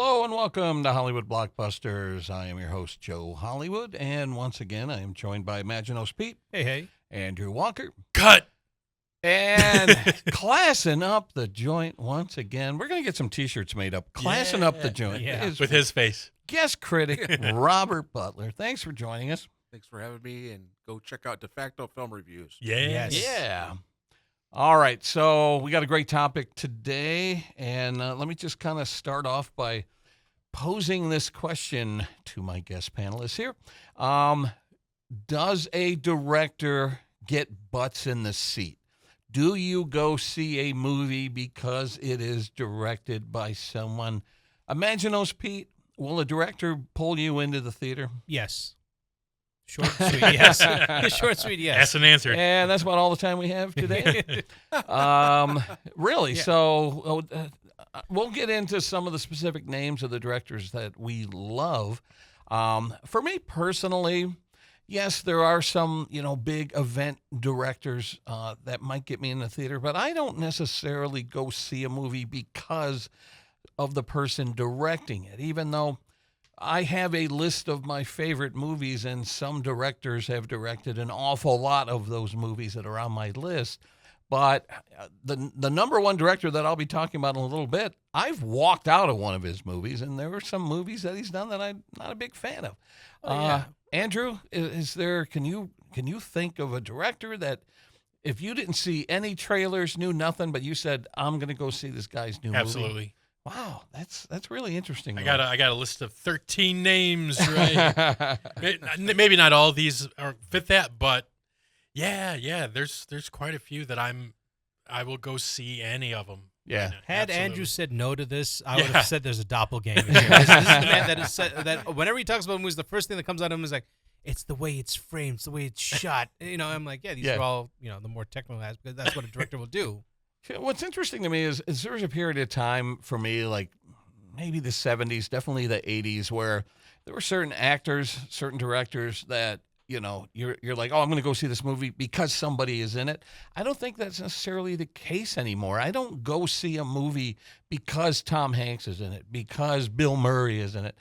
Hello and welcome to Hollywood Blockbusters. I am your host, Joe Hollywood, and once again, I am joined by Imaginos Pete. Hey. Andrew Walker. Cut! And classing up the joint once again. We're going to get some T-shirts made up. Classing up the joint. Yeah. With his face. Guest critic, Robert Butler. Thanks for joining us. Thanks for having me, and go check out De Facto Film Reviews. Yes. Yeah. All right, so we got a great topic today, and let me just kind of start off by posing this question to my guest panelists here. Does a director get butts in the seat? Do you go see a movie because it is directed by someone? Imaginos Pete, will a director pull you into the theater? Yes. Short, sweet, yes. Short, sweet, yes. That's an answer. And that's about all the time we have today. Really? Yeah. So we'll get into some of the specific names of the directors that we love. For me personally, yes, there are some, big event directors that might get me in the theater, but I don't necessarily go see a movie because of the person directing it, even though I have a list of my favorite movies, and some directors have directed an awful lot of those movies that are on my list. But the number one director that I'll be talking about in a little bit, I've walked out of one of his movies, and there were some movies that he's done that I'm not a big fan of. Andrew, is there? Can you think of a director that, if you didn't see any trailers, knew nothing, but you said, I'm going to go see this guy's new movie? Absolutely. Wow, that's really interesting. I got a list of 13 names, right? Maybe not all of these fit that, but yeah. There's quite a few that I will go see any of them. Yeah. Had Absolutely. Andrew said no to this, I would have said there's a doppelganger here. This is a man that is said that whenever he talks about movies, the first thing that comes out of him is like, it's the way it's framed, it's the way it's shot. I'm like, these are all, the more technical aspects. That's what a director will do. What's interesting to me is there was a period of time for me, like maybe the 70s, definitely the 80s, where there were certain actors, certain directors that, you're like, oh, I'm going to go see this movie because somebody is in it. I don't think that's necessarily the case anymore. I don't go see a movie because Tom Hanks is in it, because Bill Murray is in it.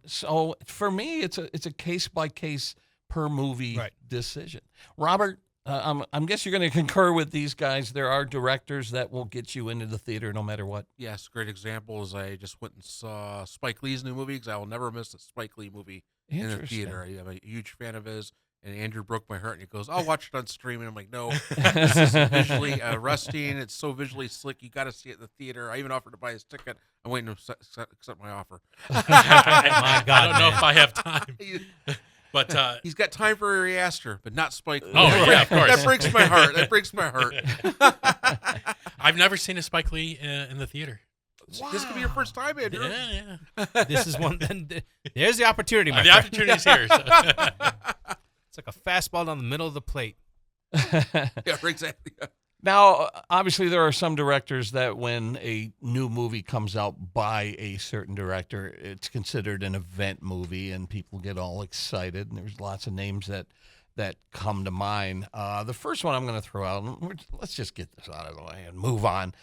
So for me, it's a case-by-case per movie decision. Robert, I guess you're going to concur with these guys. There are directors that will get you into the theater no matter what. Yes, great example is I just went and saw Spike Lee's new movie, because I will never miss a Spike Lee movie in the theater. I'm a huge fan of his, and Andrew broke my heart, and he goes, I'll watch it on streaming. I'm like, no, this is visually arresting. It's so visually slick. You got to see it in the theater. I even offered to buy his ticket. I'm waiting to accept my offer. My God, I don't know if I have time. But he's got time for Ari Aster, but not Spike Lee. Oh, yeah, of course. That breaks my heart. That breaks my heart. I've never seen a Spike Lee in the theater. Wow. This could be your first time, Andrew. Yeah. This is one. Then there's the opportunity, my The friend. opportunity's here. So. It's like a fastball down the middle of the plate. Yeah, exactly. Now, obviously, there are some directors that when a new movie comes out by a certain director, it's considered an event movie, and people get all excited, and there's lots of names that come to mind. The first one I'm going to throw out, and let's just get this out of the way and move on,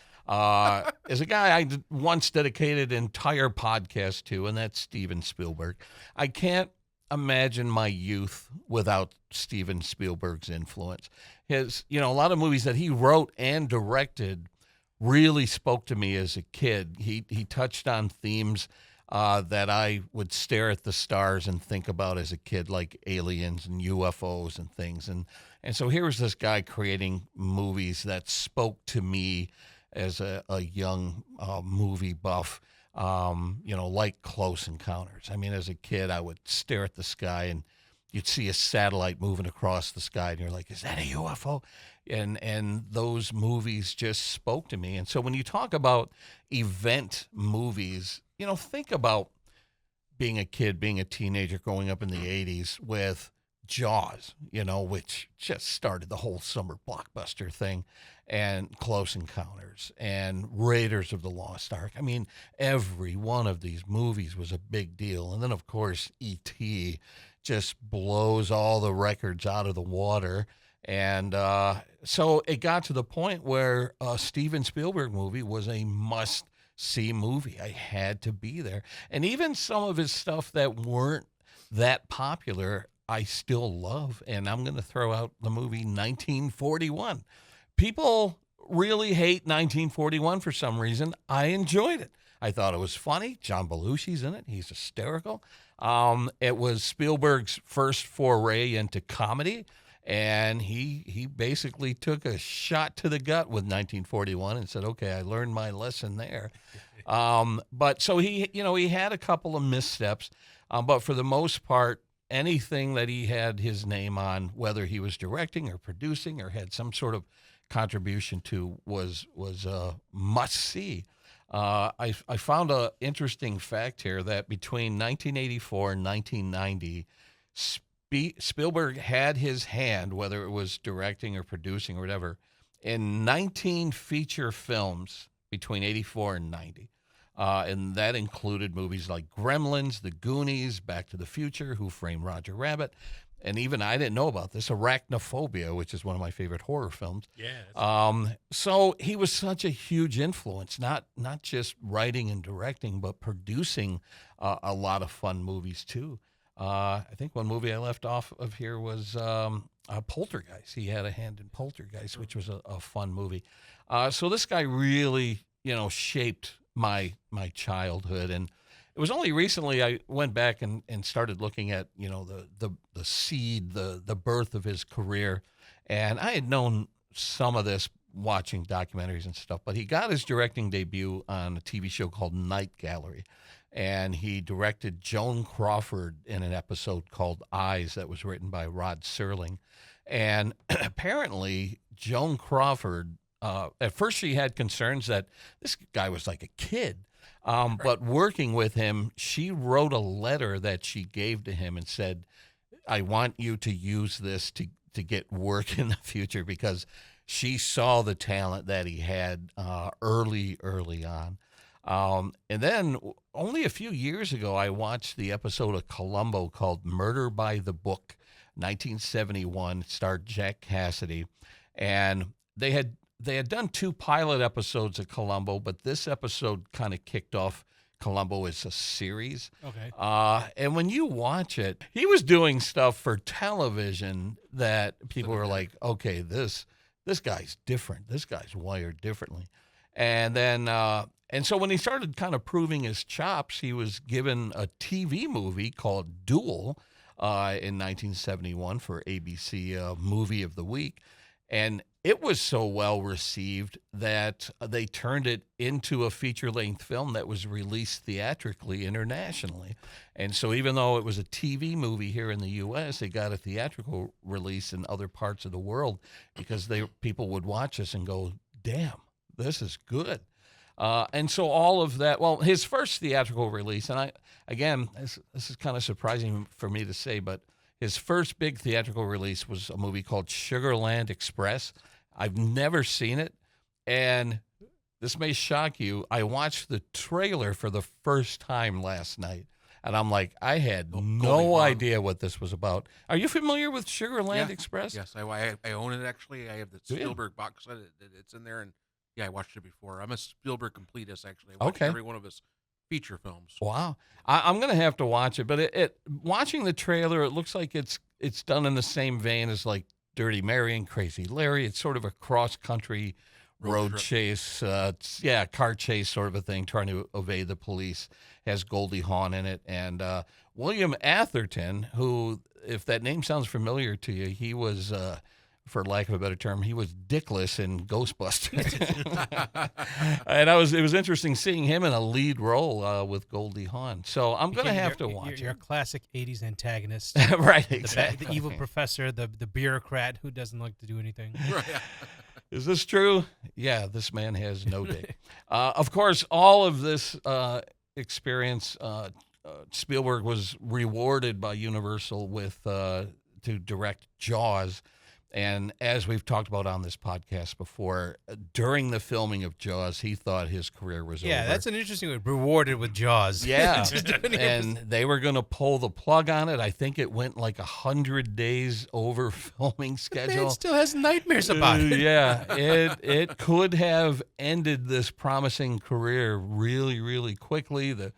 is a guy I once dedicated an entire podcast to, and that's Steven Spielberg. I can't imagine my youth without Steven Spielberg's influence. His, a lot of movies that he wrote and directed really spoke to me as a kid. He touched on themes that I would stare at the stars and think about as a kid, like aliens and UFOs and things. And so here was this guy creating movies that spoke to me as a young movie buff, like Close Encounters. I mean, as a kid, I would stare at the sky and you'd see a satellite moving across the sky, and you're like, is that a UFO? And those movies just spoke to me. And so when you talk about event movies, think about being a kid, being a teenager, growing up in the 80s with Jaws, which just started the whole summer blockbuster thing, and Close Encounters and Raiders of the Lost Ark. I mean, every one of these movies was a big deal. And then, of course, E.T. just blows all the records out of the water. And so it got to the point where a Steven Spielberg movie was a must see a movie. I had to be there. And even some of his stuff that weren't that popular, I still love. And I'm going to throw out the movie 1941. People really hate 1941 for some reason. I enjoyed it. I thought it was funny. John Belushi's in it. He's hysterical. It was Spielberg's first foray into comedy, and he basically took a shot to the gut with 1941 and said, okay, I learned my lesson there. But so he had a couple of missteps, but for the most part, anything that he had his name on, whether he was directing or producing or had some sort of contribution to, was a must-see. I found an interesting fact here that between 1984 and 1990, Spielberg had his hand, whether it was directing or producing or whatever, in 19 feature films between 84 and 90. And that included movies like Gremlins, The Goonies, Back to the Future, Who Framed Roger Rabbit, and even I didn't know about this, Arachnophobia, which is one of my favorite horror films. Yeah. So he was such a huge influence, not just writing and directing, but producing a lot of fun movies too. I think one movie I left off of here was Poltergeist. He had a hand in Poltergeist, which was a fun movie. So this guy really, shaped my childhood. And it was only recently I went back and started looking at, the seed, the birth of his career. And I had known some of this watching documentaries and stuff, but he got his directing debut on a TV show called Night Gallery. And he directed Joan Crawford in an episode called Eyes that was written by Rod Serling. And apparently Joan Crawford, at first she had concerns that this guy was like a kid. But working with him, she wrote a letter that she gave to him and said, I want you to use this to get work in the future, because she saw the talent that he had early on. And then only a few years ago, I watched the episode of Columbo called Murder by the Book, 1971. It starred Jack Cassidy. And they had done 2 pilot episodes of Columbo, but this episode kind of kicked off Columbo as a series. Okay. And when you watch it, he was doing stuff for television that people were like, okay, this guy's different. This guy's wired differently. And then, and so when he started kind of proving his chops, he was given a TV movie called Duel in 1971 for ABC Movie of the Week. And it was so well received that they turned it into a feature-length film that was released theatrically internationally. And so even though it was a TV movie here in the U.S., it got a theatrical release in other parts of the world because people would watch this and go, damn, this is good. And so all of that, well, his first theatrical release, and this is kind of surprising for me to say, but his first big theatrical release was a movie called Sugarland Express. I've never seen it, and this may shock you. I watched the trailer for the first time last night, and I'm like, I had no idea what this was about. Are you familiar with Sugarland Express? Yes, I own it, actually. I have the Spielberg box set. It's in there, and I watched it before. I'm a Spielberg completist, actually. I watched every one of his feature films. Wow. I'm going to have to watch it, but watching the trailer, it looks like it's done in the same vein as like Dirty Mary and Crazy Larry. It's sort of a cross-country road chase, car chase sort of a thing, trying to evade the police. Has Goldie Hawn in it. And William Atherton, who, if that name sounds familiar to you, he was, for lack of a better term, he was Dickless in Ghostbusters. And it was interesting seeing him in a lead role with Goldie Hawn. So I'm going to have to watch it. You're a classic 80s antagonist. Right, exactly. The evil professor, the bureaucrat who doesn't like to do anything. Right. Is this true? Yeah, this man has no dick. Of course, all of this experience, Spielberg was rewarded by Universal with to direct Jaws. And as we've talked about on this podcast before, during the filming of Jaws, he thought his career was over. Yeah, that's an interesting one. Rewarded with Jaws. Yeah, and they were going to pull the plug on it. I think it went like 100 days over filming schedule. Man still has nightmares about it. Yeah, it could have ended this promising career really, really quickly. The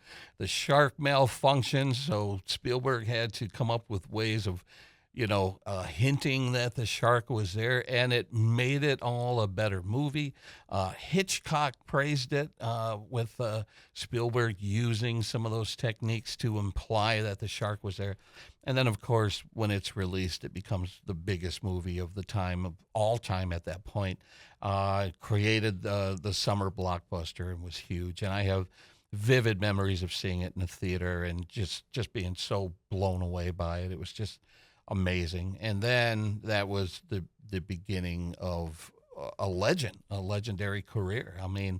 shark malfunctioned, so Spielberg had to come up with ways of hinting that the shark was there, and it made it all a better movie. Hitchcock praised it with Spielberg using some of those techniques to imply that the shark was there. And then, of course, when it's released, it becomes the biggest movie of all time at that point. It created the summer blockbuster and was huge. And I have vivid memories of seeing it in the theater and just being so blown away by it. It was just amazing. And then that was the beginning of a legendary career. I mean,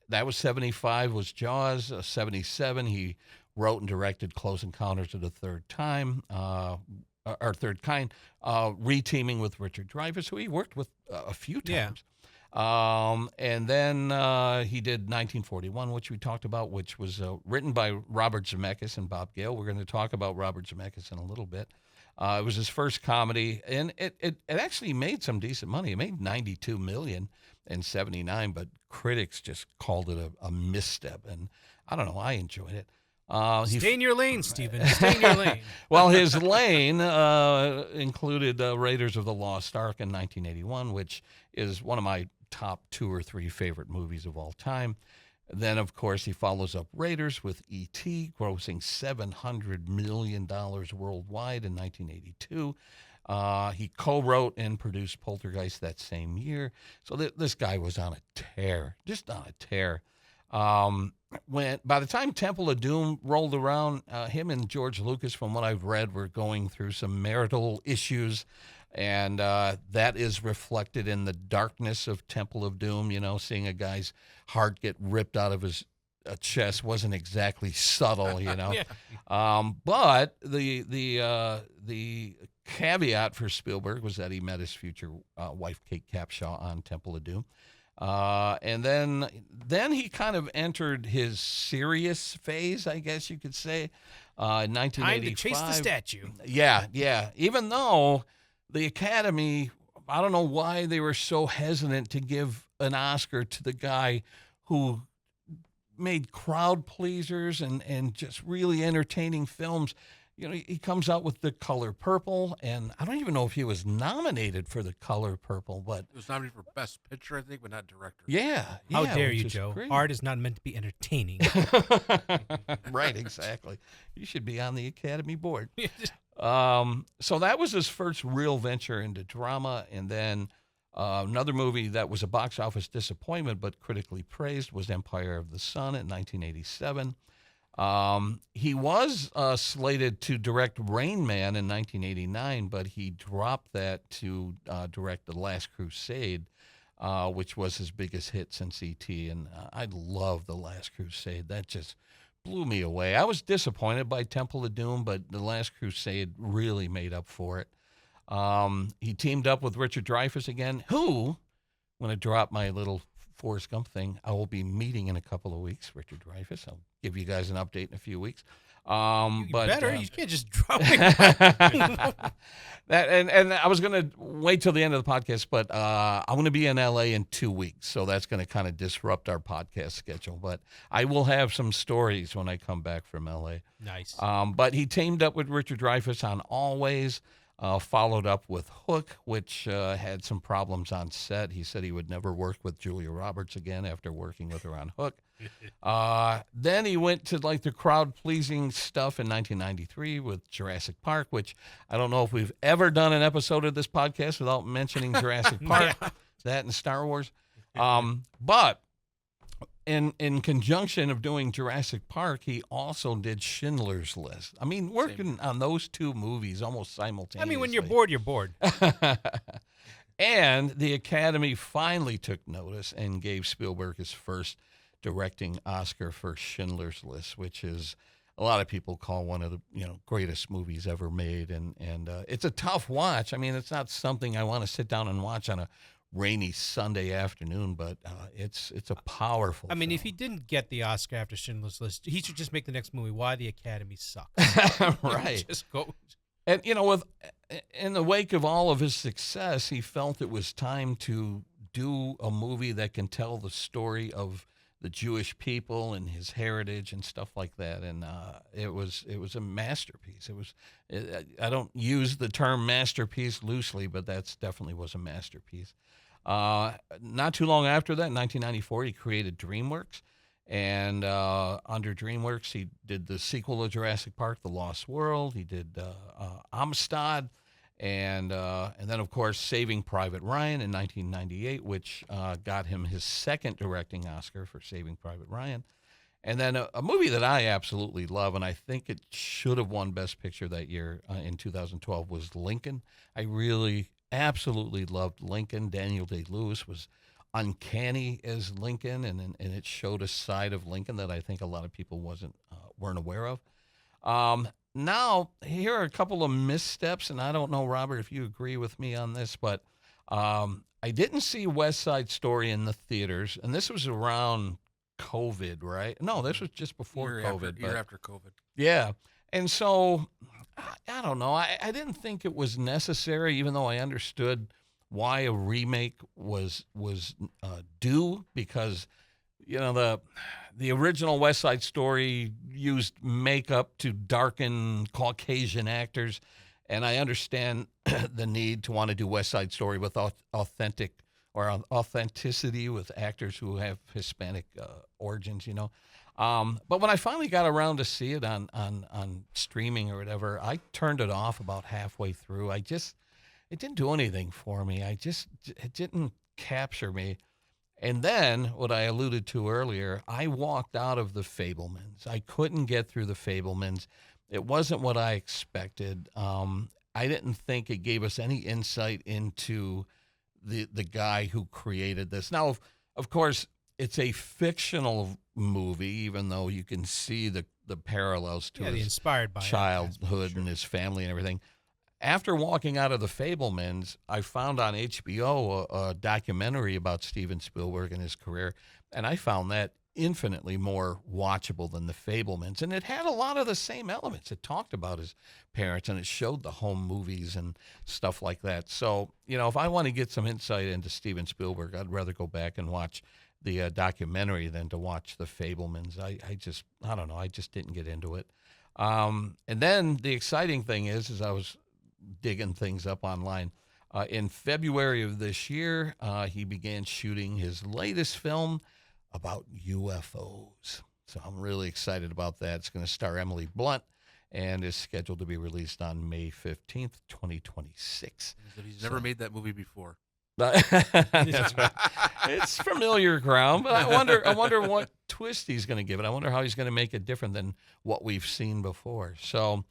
that was 75 was Jaws. 77 he wrote and directed Close Encounters of the Third Kind, reteaming with Richard Dreyfuss, who he worked with a few times. And then he did 1941, which we talked about, which was written by Robert Zemeckis and Bob Gale. We're going to talk about Robert Zemeckis in a little bit. It was his first comedy, and it actually made some decent money. It made $92 million in 79, but critics just called it a misstep. And I don't know, I enjoyed it. Stay in your lane, Steven. Stay in your lane. Well, his lane included Raiders of the Lost Ark in 1981, which is one of my top 2 or 3 favorite movies of all time. Then, of course, he follows up Raiders with E.T., grossing $700 million worldwide in 1982. He co-wrote and produced Poltergeist that same year. So this guy was on a tear, just on a tear. By the time Temple of Doom rolled around, him and George Lucas, from what I've read, were going through some marital issues. And that is reflected in the darkness of Temple of Doom. Seeing a guy's heart get ripped out of his chest wasn't exactly subtle, Yeah. But the caveat for Spielberg was that he met his future wife, Kate Capshaw, on Temple of Doom. And then he kind of entered his serious phase, I guess you could say, in 1985. Time to chase the statue. Yeah. Even though the Academy, I don't know why they were so hesitant to give an Oscar to the guy who made crowd pleasers and just really entertaining films. He comes out with The Color Purple, and I don't even know if he was nominated for The Color Purple, but it was nominated for Best Picture, I think, but not Director. Yeah. How dare you, which is Joe? great. Art is not meant to be entertaining. Right, exactly. You should be on the Academy board. So that was his first real venture into drama, and then another movie that was a box office disappointment but critically praised was Empire of the Sun in 1987. He was slated to direct Rain Man in 1989, but he dropped that to direct The Last Crusade, which was his biggest hit since E.T., and I love The Last Crusade. That just blew me away. I was disappointed by Temple of Doom, but The Last Crusade really made up for it. He teamed up with Richard Dreyfuss again, who, I'm going to drop my little Forrest Gump thing, I will be meeting in a couple of weeks, Richard Dreyfuss. I'll give you guys an update in a few weeks. You can't just drop it. And I was going to wait till the end of the podcast, but I'm going to be in L.A. in 2 weeks, so that's going to kind of disrupt our podcast schedule. But I will have some stories when I come back from L.A. Nice. But he teamed up with Richard Dreyfuss on Always, followed up with Hook, which had some problems on set. He said he would never work with Julia Roberts again after working with her on Hook. Then he went to the crowd-pleasing stuff in 1993 with Jurassic Park, which I don't know if we've ever done an episode of this podcast without mentioning Jurassic Park, that and Star Wars. But in conjunction of doing Jurassic Park, he also did Schindler's List. I mean, working on those 2 movies almost simultaneously. I mean, when you're bored, you're bored. And the Academy finally took notice and gave Spielberg his first directing Oscar for Schindler's List, which is a lot of people call one of the greatest movies ever made, and it's a tough watch. I mean, it's not something I want to sit down and watch on a rainy Sunday afternoon, but it's a powerful. I mean, film. if he didn't get the Oscar after Schindler's List, he should just make the next movie Why the Academy Sucks. Right. Just go. And in the wake of all of his success, he felt it was time to do a movie that can tell the story of the Jewish people and his heritage and stuff like that. And it was a masterpiece. I don't use the term masterpiece loosely, but that's definitely was a masterpiece. Not too long after that, in 1994, he created DreamWorks. And under DreamWorks, he did the sequel to Jurassic Park, The Lost World. He did Amistad, and then, of course, Saving Private Ryan in 1998, which got him his second directing Oscar for Saving Private Ryan. And then a movie that I absolutely love, and I think it should have won Best Picture that year in 2012, was Lincoln. I really absolutely loved Lincoln. Daniel Day-Lewis was uncanny as Lincoln, and it showed a side of Lincoln that I think a lot of people weren't aware of. Now, here are a couple of missteps, and I don't know, Robert, if you agree with me on this, but I didn't see West Side Story in the theaters, and this was around COVID, right? No, this was just before COVID. Year after COVID. Yeah, and so I don't know. I didn't think it was necessary, even though I understood why a remake was due, because the original West Side Story used makeup to darken Caucasian actors, and I understand the need to want to do West Side Story with authenticity with actors who have Hispanic origins, But when I finally got around to see it on streaming or whatever, I turned it off about halfway through. It didn't do anything for me. It didn't capture me. And then, what I alluded to earlier, I walked out of The Fabelmans. I couldn't get through The Fabelmans. It wasn't what I expected. I didn't think it gave us any insight into the guy who created this. Now, of course, it's a fictional movie, even though you can see the parallels to his inspired by childhood and his family and everything. After walking out of The Fabelmans, I found on HBO a documentary about Steven Spielberg and his career, and I found that infinitely more watchable than The Fabelmans. And it had a lot of the same elements. It talked about his parents, and it showed the home movies and stuff like that. So, if I want to get some insight into Steven Spielberg, I'd rather go back and watch the documentary than to watch The Fabelmans. I don't know. I just didn't get into it. And then the exciting thing is I was digging things up online. In February of this year, he began shooting his latest film about UFOs. So I'm really excited about that. It's going to star Emily Blunt and is scheduled to be released on May 15th, 2026. He's never made that movie before. That's right. It's familiar ground, but I wonder what twist he's going to give it. I wonder how he's going to make it different than what we've seen before. So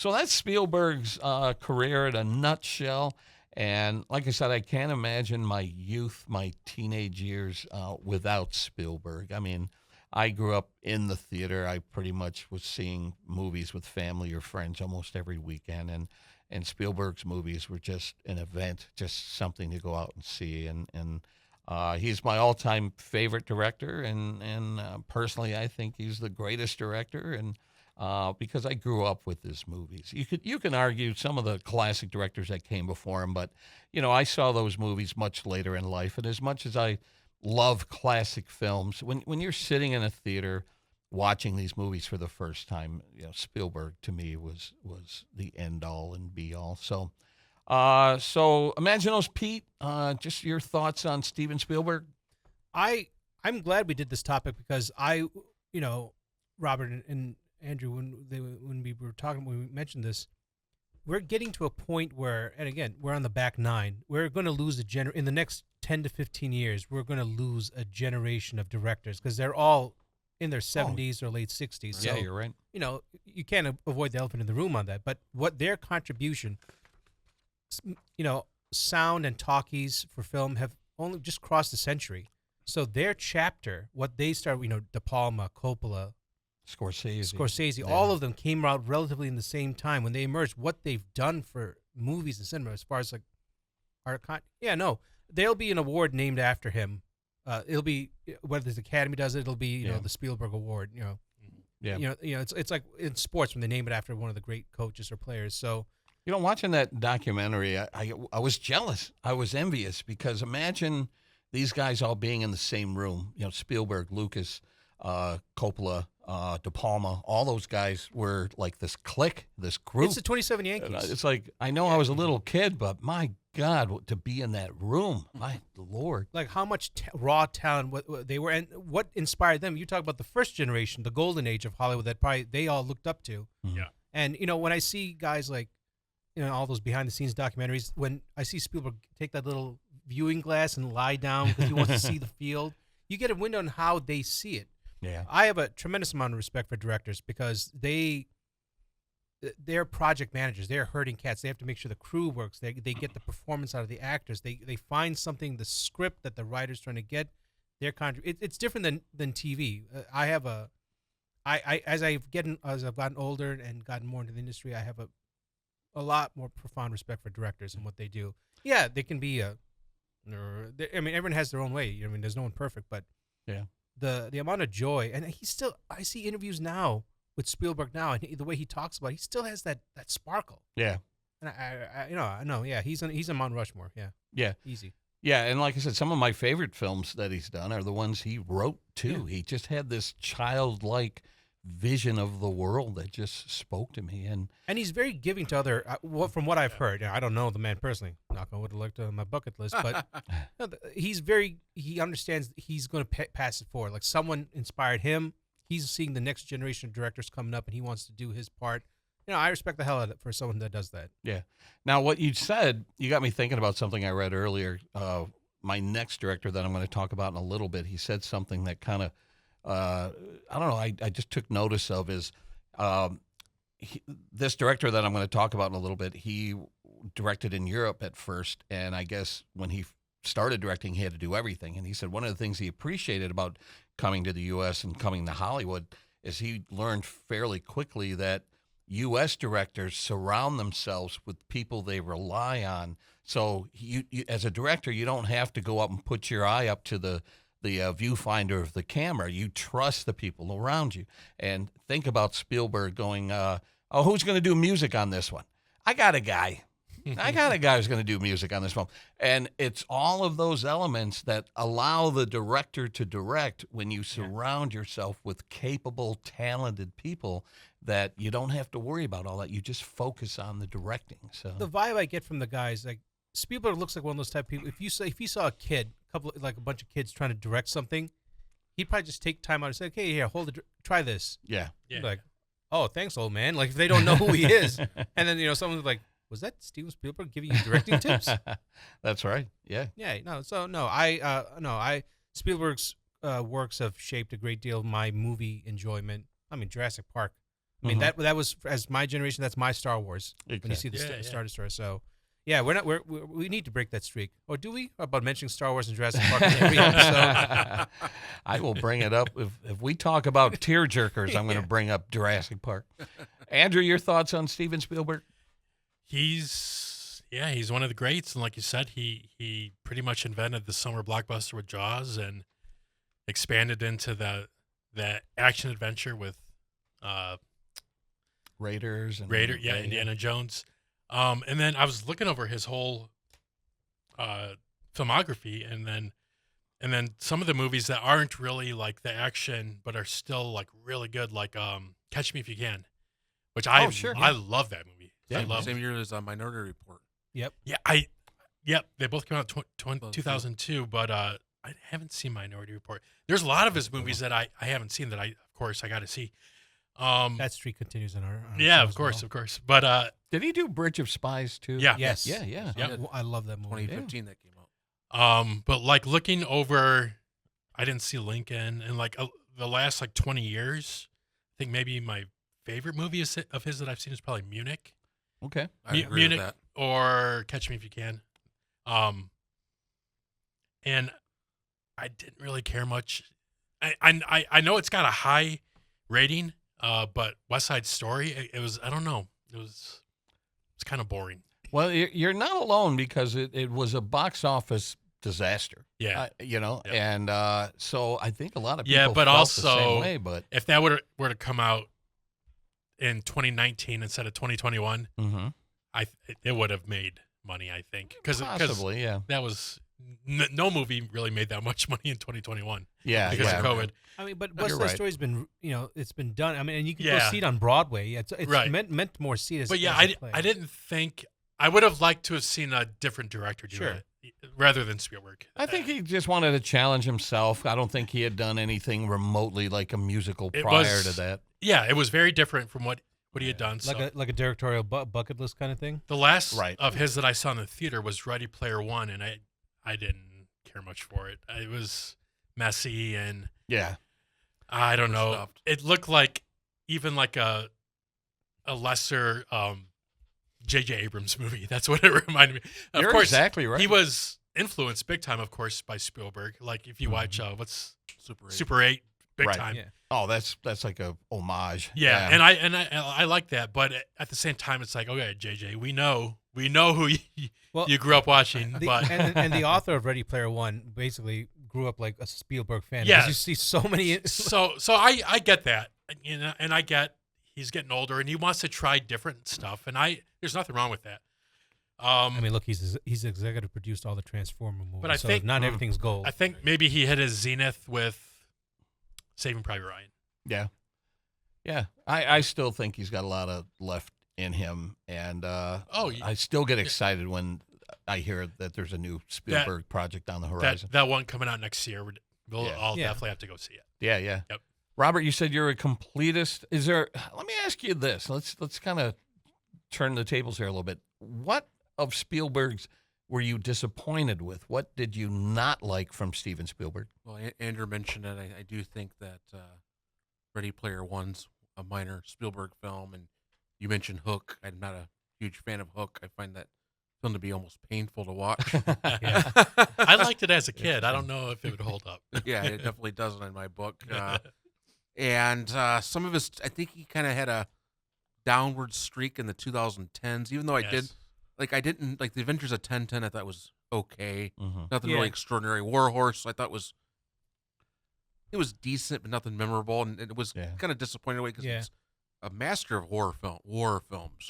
that's Spielberg's career in a nutshell. And like I said, I can't imagine my youth, my teenage years without Spielberg. I mean, I grew up in the theater. I pretty much was seeing movies with family or friends almost every weekend. And Spielberg's movies were just an event, just something to go out and see. And he's my all-time favorite director. And personally, I think he's the greatest director. And because I grew up with his movies. You can argue some of the classic directors that came before him, but I saw those movies much later in life. And as much as I love classic films, when you're sitting in a theater watching these movies for the first time, Spielberg to me was the end all and be all. So Imaginos Pete, just your thoughts on Steven Spielberg? I'm glad we did this topic because Robert and Andrew, when we mentioned this, we're getting to a point where, and again, we're on the back nine. We're going to lose in the next 10 to 15 years. We're going to lose a generation of directors because they're all in their 70s or late 60s. Yeah, so, you're right. You can't avoid the elephant in the room on that. But what their contribution, sound and talkies for film have only just crossed a century. So their chapter, what they started, De Palma, Coppola, Scorsese. All of them came out relatively in the same time when they emerged. What they've done for movies and cinema, as far as like there'll be an award named after him. It'll be whether the Academy does it, it'll be the Spielberg Award. It's like in sports when they name it after one of the great coaches or players. So watching that documentary, I was jealous. I was envious because imagine these guys all being in the same room. Spielberg, Lucas, Coppola, De Palma, all those guys were like this clique, this group. It's the 27 Yankees. It's like, I know I was a little kid, but my God, to be in that room, my Lord. Like how much raw talent they were, and what inspired them. You talk about the first generation, the golden age of Hollywood that probably they all looked up to. Yeah. And, when I see guys like, all those behind-the-scenes documentaries, when I see Spielberg take that little viewing glass and lie down because he wants to see the field, you get a window on how they see it. Yeah. I have a tremendous amount of respect for directors because they're project managers. They're herding cats. They have to make sure the crew works. They get the performance out of the actors. They find something, the script that the writer's trying to get. It's different than TV. As I've gotten older and gotten more into the industry, I have a lot more profound respect for directors and what they do. Yeah, they can be everyone has their own way. There's no one perfect, but yeah. The amount of joy, and I see interviews now with Spielberg now, and the way he talks about it, he still has that sparkle. Yeah. And I know, yeah, he's on Mount Rushmore, yeah. Yeah. Easy. Yeah, and like I said, some of my favorite films that he's done are the ones he wrote too. Yeah. He just had this childlike vision of the world that just spoke to me, and he's very giving to other. From what I've heard, I don't know the man personally. Knock on wood, looked on my bucket list, but he understands he's going to pass it forward. Like someone inspired him. He's seeing the next generation of directors coming up, and he wants to do his part. I respect the hell out of it for someone that does that. Yeah. Now, what you said, you got me thinking about something I read earlier. My next director that I'm going to talk about in a little bit, he said something that kind of, I don't know, I just took notice of is this director that I'm going to talk about in a little bit, he directed in Europe at first, and I guess when he started directing, he had to do everything. And he said one of the things he appreciated about coming to the U.S. and coming to Hollywood is he learned fairly quickly that U.S. directors surround themselves with people they rely on. So you as a director, you don't have to go up and put your eye up to the viewfinder of the camera. You trust the people around you. And think about Spielberg going, who's going to do music on this one? I got a guy. Who's going to do music on this film. And it's all of those elements that allow the director to direct when you surround yourself with capable, talented people that you don't have to worry about all that. You just focus on the directing. So the vibe I get from the guys, like Spielberg looks like one of those type of people. If you saw a kid, a bunch of kids trying to direct something, he'd probably just take time out and say, "Okay, here, try this." Yeah. Like, "Oh, thanks, old man." Like if they don't know who he is, and then someone's like, "Was that Steven Spielberg giving you directing tips?" That's right. Yeah. Yeah. No. So no, Spielberg's works have shaped a great deal of my movie enjoyment. I mean, Jurassic Park. I mean that was, as my generation, that's my Star Wars. Exactly. When you see the Star Destroyer. So yeah, we need to break that streak. Or do we? About mentioning Star Wars and Jurassic Park in every episode. I will bring it up if we talk about tearjerkers. I'm going to bring up Jurassic Park. Andrew, your thoughts on Steven Spielberg? He's one of the greats, and like you said, he pretty much invented the summer blockbuster with Jaws and expanded into the action adventure with Indiana Jones. And then I was looking over his whole filmography, and then some of the movies that aren't really like the action but are still like really good, like Catch Me If You Can, which I love that movie. Yeah, I love same year as Minority Report. Yep. Yeah, they both came out 2002, but I haven't seen Minority Report. There's a lot of his movies that I haven't seen that of course I got to see. That streak continues in our of course. But did he do Bridge of Spies too? Yeah. Yes. Yeah. I love that movie. 2015 that came out. But like looking over, I didn't see Lincoln, and like the last like 20 years, I think maybe my favorite movie of his that I've seen is probably Munich. Okay. I agree with that. Or Catch Me If You Can. And I didn't really care much. I know it's got a high rating, But West Side Story, it was, I don't know. It's kind of boring. Well, you're not alone because it was a box office disaster. Yeah. And so I think a lot of people but felt also, the same way. But if that were to come out in 2019 instead of 2021, it would have made money, I think. Possibly, yeah. That was no movie really made that much money in 2021. Yeah, because of COVID. I mean, but West Side Story's been, it's been done. I mean, and you can go see it on Broadway. It's right. meant more see it as. But yeah, as a play. I didn't think I would have liked to have seen a different director do it rather than Spielberg. I think he just wanted to challenge himself. I don't think he had done anything remotely like a musical prior to that. Yeah, it was very different from what he had done. Like a directorial bucket list kind of thing. The last of his that I saw in the theater was Ready Player One, and I didn't care much for it. It was messy and I don't know. Stuffed. It looked like even like a lesser J.J. Abrams movie. That's what it reminded me. Of You're course, exactly right. He was influenced big time, of course, by Spielberg. Like if you watch what's Super 8, big time. Yeah. Oh, that's like a homage. Yeah, and I like that, but at the same time, it's like, okay, JJ, we know who you grew up watching, but and the author of Ready Player One basically grew up like a Spielberg fan. Yeah, you see so many. So I get that, and I get he's getting older and he wants to try different stuff, and there's nothing wrong with that. I mean, look, he's executive produced all the Transformer movies, but I think not everything's gold. I think maybe he hit his zenith with Saving Private Ryan. Yeah. I still think he's got a lot of left in him, and I still get excited when I hear that there's a new Spielberg project on the horizon. That one coming out next year, I'll definitely have to go see it. Yeah. Yep. Robert, you said you're a completist. Let me ask you this. Let's kind of turn the tables here a little bit. What of Spielberg's were you disappointed with? What did you not like from Steven Spielberg? Well, Andrew mentioned it. I do think that Ready Player One's a minor Spielberg film, and you mentioned Hook. I'm not a huge fan of Hook. I find that film to be almost painful to watch. I liked it as a kid. I don't know if it would hold up. Yeah, it definitely doesn't in my book. And some of his, I think he kind of had a downward streak in the 2010s, even though I didn't like The Adventures of 1010. I thought was okay. Nothing really extraordinary. War Horse, I thought it was decent, but nothing memorable, and it was kind of disappointing away because it's a master of war films.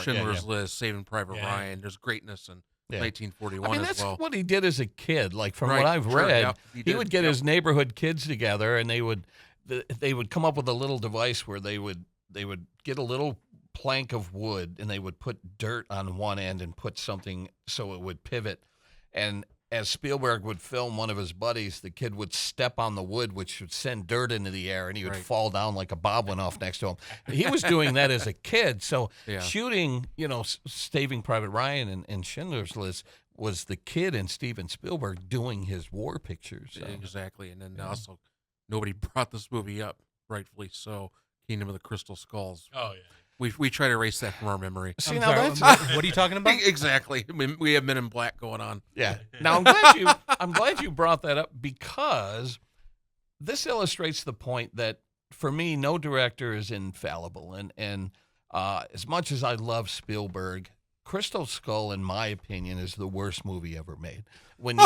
Schindler's List, Saving Private Ryan. There's greatness in 1941 I mean, as well. that's what he did as a kid. Like from what I've read, he would get his neighborhood kids together, and they would come up with a little device where they would get a little plank of wood, and they would put dirt on one end and put something so it would pivot. And as Spielberg would film one of his buddies, the kid would step on the wood, which would send dirt into the air, and he would fall down like a bomb went off next to him. He was doing that as a kid. So shooting, Saving Private Ryan and Schindler's List was the kid in Steven Spielberg doing his war pictures. So. Exactly. And then also, nobody brought this movie up, rightfully so, Kingdom of the Crystal Skulls. Oh, yeah. We try to erase that from our memory. See, now that's what are you talking about? Exactly. We have Men in Black going on. Yeah. Now I'm glad you brought that up, because this illustrates the point that for me, no director is infallible, and as much as I love Spielberg, Crystal Skull, in my opinion, is the worst movie ever made. When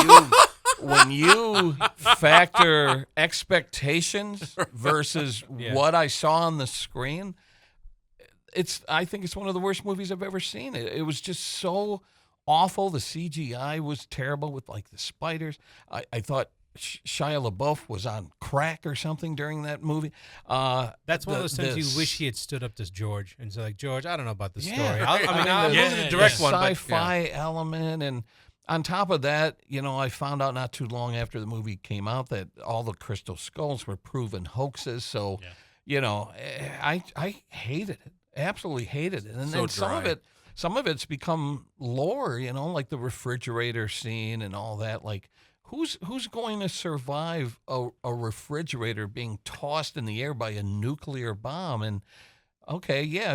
you factor expectations versus what I saw on the screen, I think it's one of the worst movies I've ever seen. It was just so awful. The CGI was terrible with like the spiders. I thought Shia LaBeouf was on crack or something during that movie. That's one of those times you wish he had stood up to George and said, like, George, I don't know about this story. I'll the direct one, but sci-fi element, and on top of that, I found out not too long after the movie came out that all the Crystal Skulls were proven hoaxes. So, I hated it. Absolutely hated it. And then some of it's become lore, like the refrigerator scene and all that. Like, who's going to survive a refrigerator being tossed in the air by a nuclear bomb? And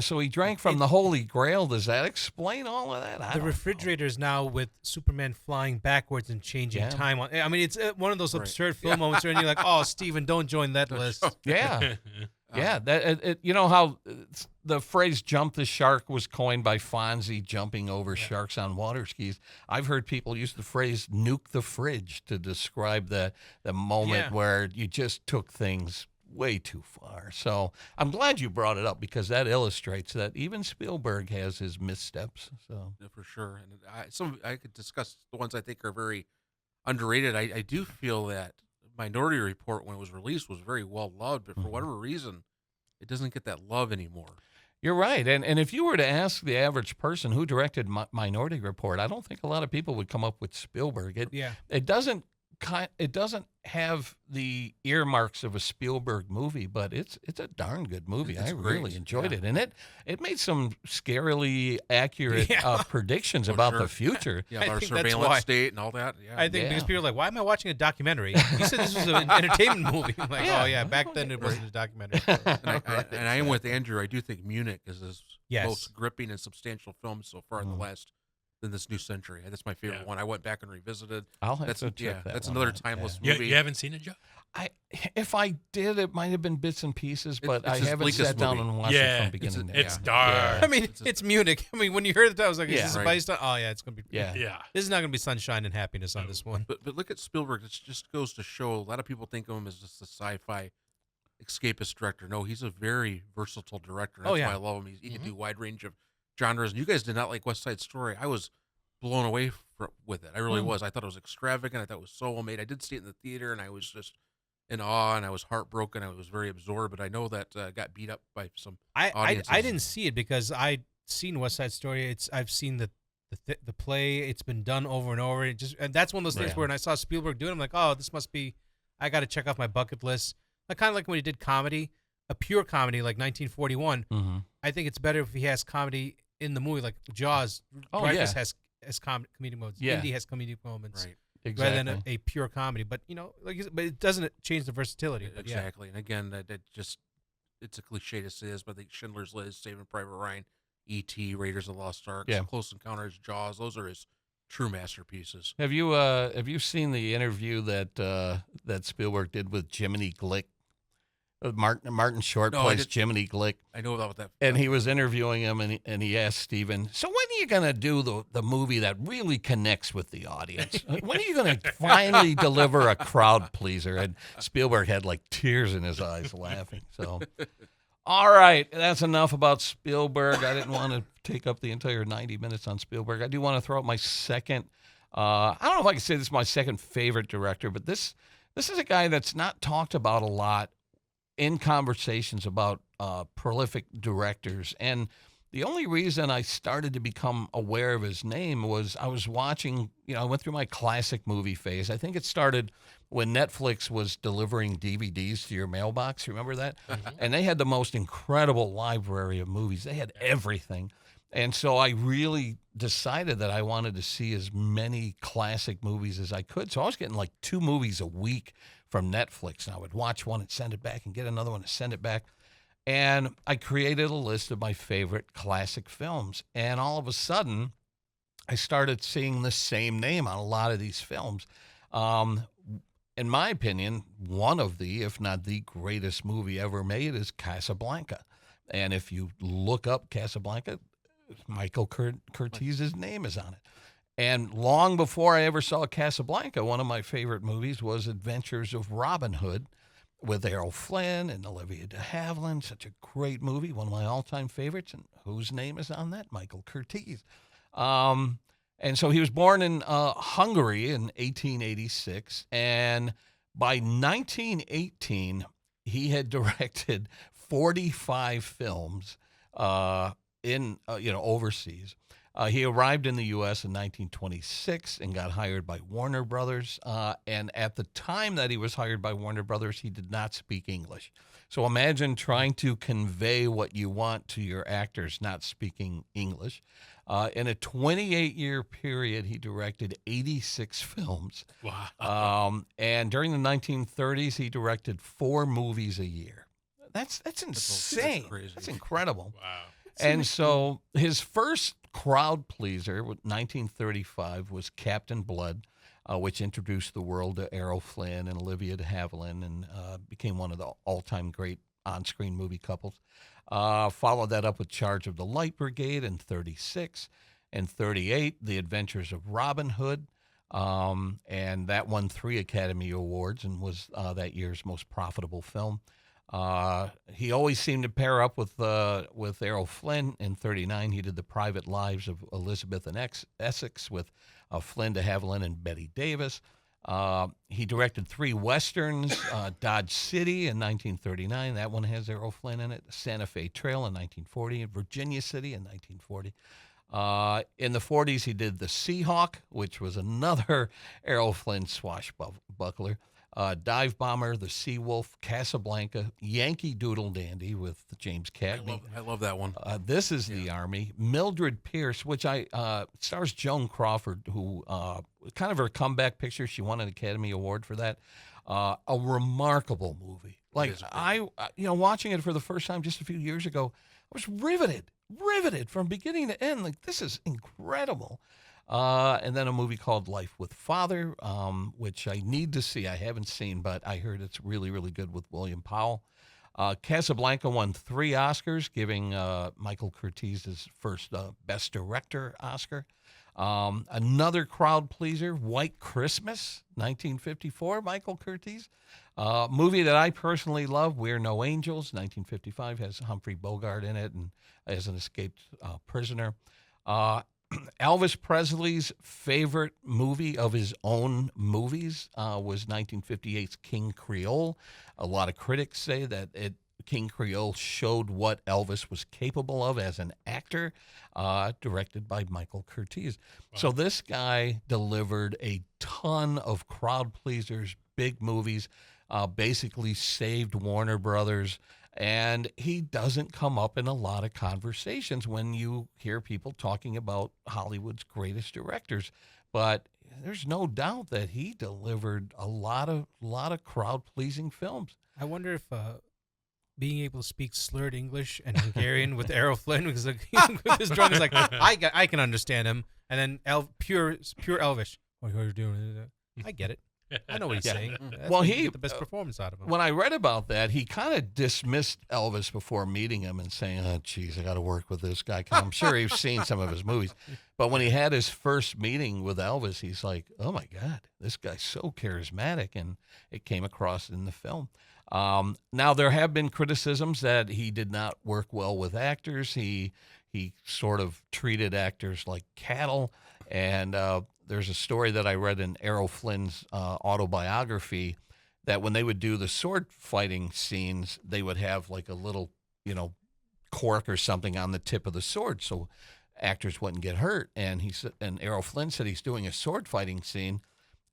so he drank from the Holy Grail. Does that explain all of that? The refrigerators now with Superman flying backwards and changing time. I mean, it's one of those absurd film moments where you're like, oh, Steven, don't join that list. Yeah. Yeah, you know how the phrase "jump the shark" was coined by Fonzie jumping over sharks on water skis. I've heard people use the phrase "nuke the fridge" to describe the moment where you just took things way too far. So I'm glad you brought it up because that illustrates that even Spielberg has his missteps. So Yeah, for sure. And I could discuss the ones I think are very underrated. I do feel that Minority Report, when it was released, was very well loved, but for whatever reason, it doesn't get that love anymore. you're right. And if you were to ask the average person who directed Minority Report, I don't think a lot of people would come up with Spielberg. It doesn't have the earmarks of a Spielberg movie, but it's a darn good movie. I really enjoyed it, and it made some scarily accurate predictions about the future. Yeah, our surveillance state and all that. Yeah, I think because people are like, "Why am I watching a documentary?" You said this was an entertainment movie. I'm like, oh yeah, back then it wasn't a documentary. And I am with Andrew. I do think Munich is his most gripping and substantial film so far in this new century. That's my favorite one. I went back and revisited. I'll have to check that. That's one another out. timeless movie. You haven't seen it, Joe? If I did, it might have been bits and pieces, but I his haven't bleakest sat down movie. and watched it from beginning to end. It's dark. I mean, it's Munich. I mean, when you heard it, I was like, "Is this based on?" Oh yeah, it's gonna be. Yeah. This is not gonna be sunshine and happiness on this one. But look at Spielberg. It just goes to show a lot of people think of him as just a sci-fi escapist director. No, he's a very versatile director. That's why I love him. He can do a wide range of genres. And you guys did not like West Side Story. I was blown away with it. I really was. I thought it was extravagant. I thought it was so well made. I did see it in the theater, and I was just in awe, and I was heartbroken. I was very absorbed, but I know that got beat up by some audiences. I didn't see it because I'd seen West Side Story. I've seen the play. It's been done over and over. And that's one of those things where when I saw Spielberg do it, I'm like, oh, this must be. I got to check off my bucket list. Like kind of like when he did comedy, a pure comedy like 1941. I think it's better if he has comedy in the movie, like Jaws. Dreyfuss has comedic moments. Indy has comedic moments. Right. Exactly. Rather than a pure comedy, but but it doesn't change the versality. Exactly, and again, it's a cliche to say this, but I think Schindler's List, Saving Private Ryan, E.T., Raiders of the Lost Ark, Close Encounters, Jaws, those are his true masterpieces. Have you seen the interview that Spielberg did with Jiminy Glick? Martin Short plays Jiminy Glick. I know about that. And he was interviewing him, and he asked Steven, so when are you going to do the movie that really connects with the audience? When are you going to finally deliver a crowd pleaser? And Spielberg had like tears in his eyes laughing. So, all right, that's enough about Spielberg. I didn't want to take up the entire 90 minutes on Spielberg. I do want to throw out my second, I don't know if I can say this is my second favorite director, but this is a guy that's not talked about a lot in conversations about prolific directors. And the only reason I started to become aware of his name was I was watching, I went through my classic movie phase. I think it started when Netflix was delivering DVDs to your mailbox. Remember that? And they had the most incredible library of movies. They had everything. And so I really decided that I wanted to see as many classic movies as I could. So I was getting like 2 movies a week from Netflix. And I would watch one and send it back and get another one and send it back. And I created a list of my favorite classic films. And all of a sudden, I started seeing the same name on a lot of these films. In my opinion, one of the, if not the greatest movie ever made is Casablanca. And if you look up Casablanca, Michael Curtiz's name is on it. And long before I ever saw Casablanca, one of my favorite movies was Adventures of Robin Hood with Errol Flynn and Olivia de Havilland. Such a great movie, one of my all-time favorites. And whose name is on that? Michael Curtiz. And so he was born in Hungary in 1886. And by 1918, he had directed 45 films overseas. He arrived in the U.S. in 1926 and got hired by Warner Brothers. And at the time that he was hired by Warner Brothers, he did not speak English. So imagine trying to convey what you want to your actors not speaking English. In a 28-year period, he directed 86 films. Wow. And during the 1930s, he directed 4 movies a year. That's insane. That's incredible. Wow. And so his first crowd pleaser, 1935, was Captain Blood, which introduced the world to Errol Flynn and Olivia de Havilland and became one of the all-time great on-screen movie couples. Followed that up with Charge of the Light Brigade in 36. In 38, The Adventures of Robin Hood. And that won 3 Academy Awards and was that year's most profitable film. He always seemed to pair up with Errol Flynn. In 39, he did The Private Lives of Elizabeth and Essex with Flynn de Havilland and Betty Davis. He directed 3 Westerns, Dodge City in 1939. That one has Errol Flynn in it. Santa Fe Trail in 1940 and Virginia City in 1940. In the 40s, he did The Seahawk, which was another Errol Flynn swashbuckler. Dive Bomber, The Sea Wolf, Casablanca, Yankee Doodle Dandy with James Cagney. I love that one. This is The Army. Mildred Pierce, which stars Joan Crawford, who kind of her comeback picture. She won an Academy Award for that. A remarkable movie. Like watching it for the first time just a few years ago, I was riveted from beginning to end. Like, this is incredible. And then a movie called Life with Father, which I need to see. I haven't seen, but I heard it's really, really good with William Powell. Casablanca won 3 Oscars, giving Michael Curtiz his first Best Director Oscar. Another crowd pleaser, White Christmas, 1954, Michael Curtiz. Movie that I personally love, We're No Angels, 1955, has Humphrey Bogart in it and as an escaped prisoner. Elvis Presley's favorite movie of his own movies was 1958's King Creole. A lot of critics say that King Creole showed what Elvis was capable of as an actor, directed by Michael Curtiz. Wow. So this guy delivered a ton of crowd pleasers, big movies, basically saved Warner Brothers. And he doesn't come up in a lot of conversations when you hear people talking about Hollywood's greatest directors. But there's no doubt that he delivered a lot of crowd-pleasing films. I wonder if being able to speak slurred English and Hungarian with Errol Flynn, because with his drunk is like, I can understand him, and then pure Elvish. What are you doing? I get it. I know what he's saying. That's he get the best performance out of him. When I read about that, he kind of dismissed Elvis before meeting him and saying, "Oh, geez, I got to work with this guy." I'm sure he's seen some of his movies, but when he had his first meeting with Elvis, he's like, "Oh my God, this guy's so charismatic," and it came across in the film. Now there have been criticisms that he did not work well with actors. He sort of treated actors like cattle, and there's a story that I read in Errol Flynn's autobiography that when they would do the sword fighting scenes, they would have like a little, cork or something on the tip of the sword so actors wouldn't get hurt. And Errol Flynn said he's doing a sword fighting scene,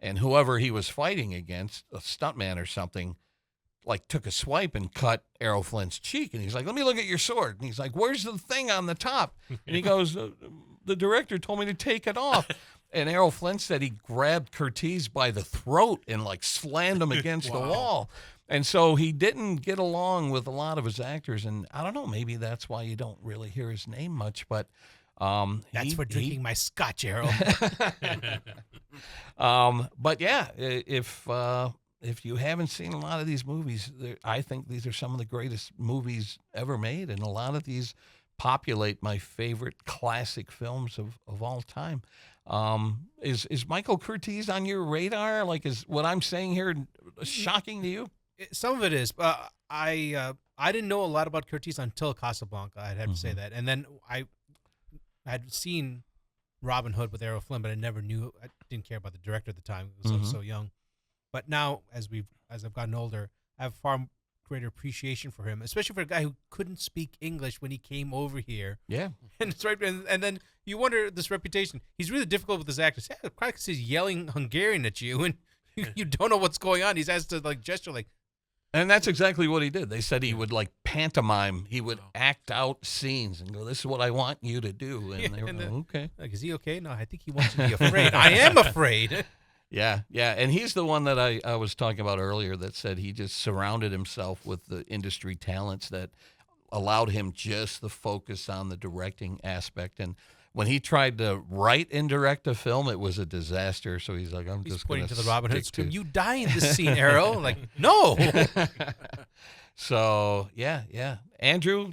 and whoever he was fighting against, a stuntman or something, like took a swipe and cut Errol Flynn's cheek. And he's like, "Let me look at your sword." And he's like, "Where's the thing on the top?" And he goes, "The director told me to take it off." And Errol Flynn said he grabbed Curtiz by the throat and like slammed him against the wall. And so he didn't get along with a lot of his actors. And I don't know, maybe that's why you don't really hear his name much. But that's for drinking my scotch, Errol. But yeah, if you haven't seen a lot of these movies, I think these are some of the greatest movies ever made. And a lot of these populate my favorite classic films of all time. Is Michael Curtiz on your radar? Like, is what I'm saying here shocking to you? Some of it is. I didn't know a lot about Curtiz until Casablanca. I'd have to say that. And then I had seen Robin Hood with Errol Flynn, but I didn't care about the director at the time because I was so young. But now, as I've gotten older, I have far greater appreciation for him, especially for a guy who couldn't speak English when he came over here. Yeah, and it's right, and then you wonder this reputation. He's really difficult with his actors. Yeah, practice he's yelling Hungarian at you, and you don't know what's going on. He has to like gesture like. And that's exactly what he did. They said he would like pantomime. He would act out scenes and go, "This is what I want you to do." And they were like, "Okay." Like, is he okay? No, I think he wants you to be afraid. I am afraid. Yeah. And he's the one that I was talking about earlier that said he just surrounded himself with the industry talents that allowed him just the focus on the directing aspect. And when he tried to write and direct a film, it was a disaster. So he's like, he's pointing to the Robin Hood scream, "You die in this scene, Errol." Like, no. So yeah. Andrew,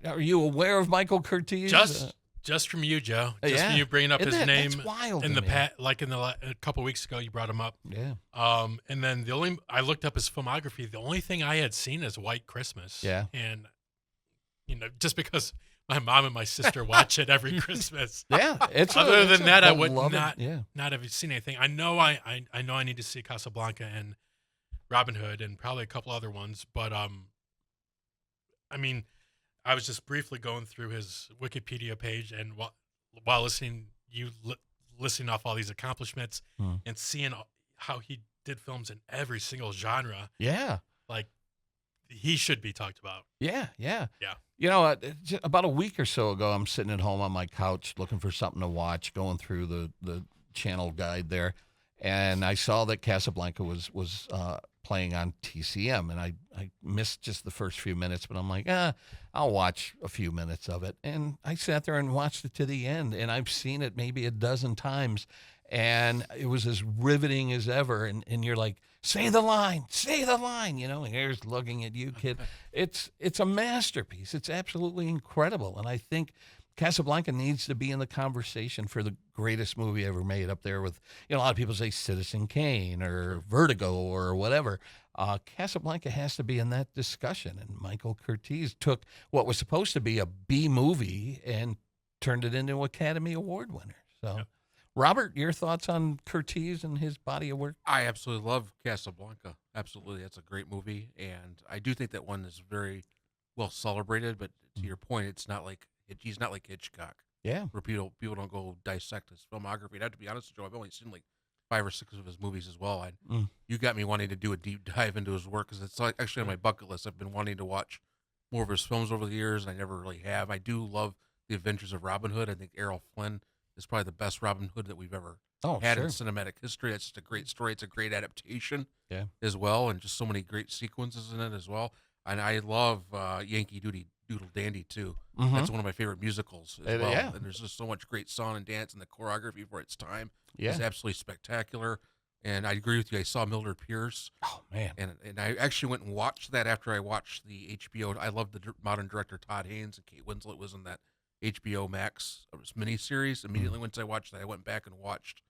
are you aware of Michael Curtiz? Just from you, Joe. Just from you bringing up his name. That's wild in to the me. a couple weeks ago, you brought him up. Yeah. And then I looked up his filmography. The only thing I had seen is White Christmas. Yeah. And just because my mom and my sister watch it every Christmas. Yeah. Other than that, I would not not have seen anything. I know I need to see Casablanca and Robin Hood and probably a couple other ones, but I mean, I was just briefly going through his Wikipedia page, and while listening off all these accomplishments and seeing how he did films in every single genre. Yeah. Like, he should be talked about. Yeah. Yeah. About a week or so ago, I'm sitting at home on my couch looking for something to watch, going through the channel guide there, and I saw that Casablanca was playing on TCM, and I missed just the first few minutes, but I'm like, I'll watch a few minutes of it. And I sat there and watched it to the end, and I've seen it maybe a dozen times, and it was as riveting as ever. And you're like, say the line, and here's looking at you, kid. It's a masterpiece. It's absolutely incredible. And I think Casablanca needs to be in the conversation for the greatest movie ever made, up there with, a lot of people say Citizen Kane or Vertigo or whatever. Casablanca has to be in that discussion. And Michael Curtiz took what was supposed to be a B movie and turned it into an Academy Award winner. So, yeah. Robert, your thoughts on Curtiz and his body of work? I absolutely love Casablanca. Absolutely. That's a great movie. And I do think that one is very well celebrated, but to your point, he's not like Hitchcock. Yeah. Where people don't go dissect his filmography. And I have to be honest with you, I've only seen like 5 or 6 of his movies as well. You got me wanting to do a deep dive into his work, because it's actually on my bucket list. I've been wanting to watch more of his films over the years, and I never really have. I do love The Adventures of Robin Hood. I think Errol Flynn is probably the best Robin Hood that we've ever had in cinematic history. It's just a great story. It's a great adaptation as well, and just so many great sequences in it as well. And I love Yankee Doodle Dandy too. Mm-hmm. That's one of my favorite musicals as well. Yeah. And there's just so much great song and dance, and the choreography for its time is absolutely spectacular. And I agree with you. I saw Mildred Pierce. Oh man! And I actually went and watched that after I watched the HBO. I love the modern director Todd Haynes, and Kate Winslet was in that HBO Max miniseries. Immediately once I watched that, I went back and watched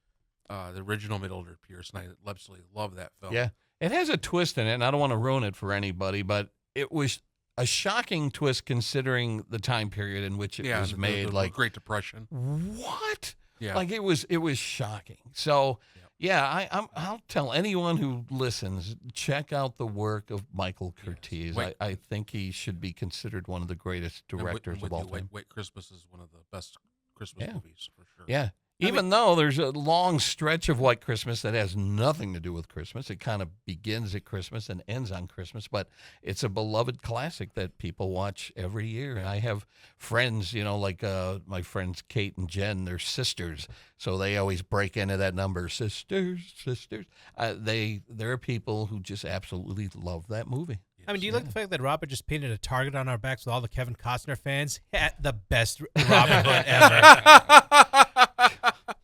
the original Mildred Pierce, and I absolutely love that film. Yeah, it has a twist in it, and I don't want to ruin it for anybody, but it was a shocking twist considering the time period in which it was made. The Great Depression. What? Yeah. Like it was shocking. So I'll tell anyone who listens, check out the work of Michael Curtiz. Yes. I think he should be considered one of the greatest directors of all time. White Christmas is one of the best Christmas movies for sure. Yeah. Even though there's a long stretch of White Christmas that has nothing to do with Christmas. It kind of begins at Christmas and ends on Christmas, but it's a beloved classic that people watch every year. And I have friends, like my friends Kate and Jen, they're sisters, so they always break into that number, sisters. There are people who just absolutely love that movie. I mean, do you like the fact that Robert just painted a target on our backs with all the Kevin Costner fans? The best Robin Hood ever.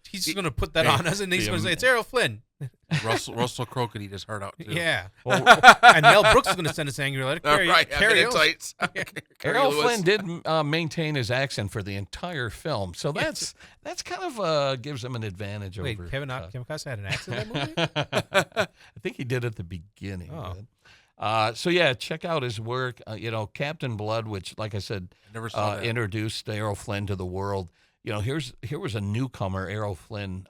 He's just going to put that on us, and he's going to say, it's Errol Flynn. Russell Crowe could eat his heart out, too. Yeah. And Mel Brooks is going to send us angry letter. Errol Flynn did maintain his accent for the entire film, so that's kind of gives him an advantage over. Wait, Kevin Costner had an accent in that movie? I think he did at the beginning. Oh. So check out his work. Captain Blood, which, like I said, never saw introduced Errol Flynn to the world. Here was a newcomer, Errol Flynn,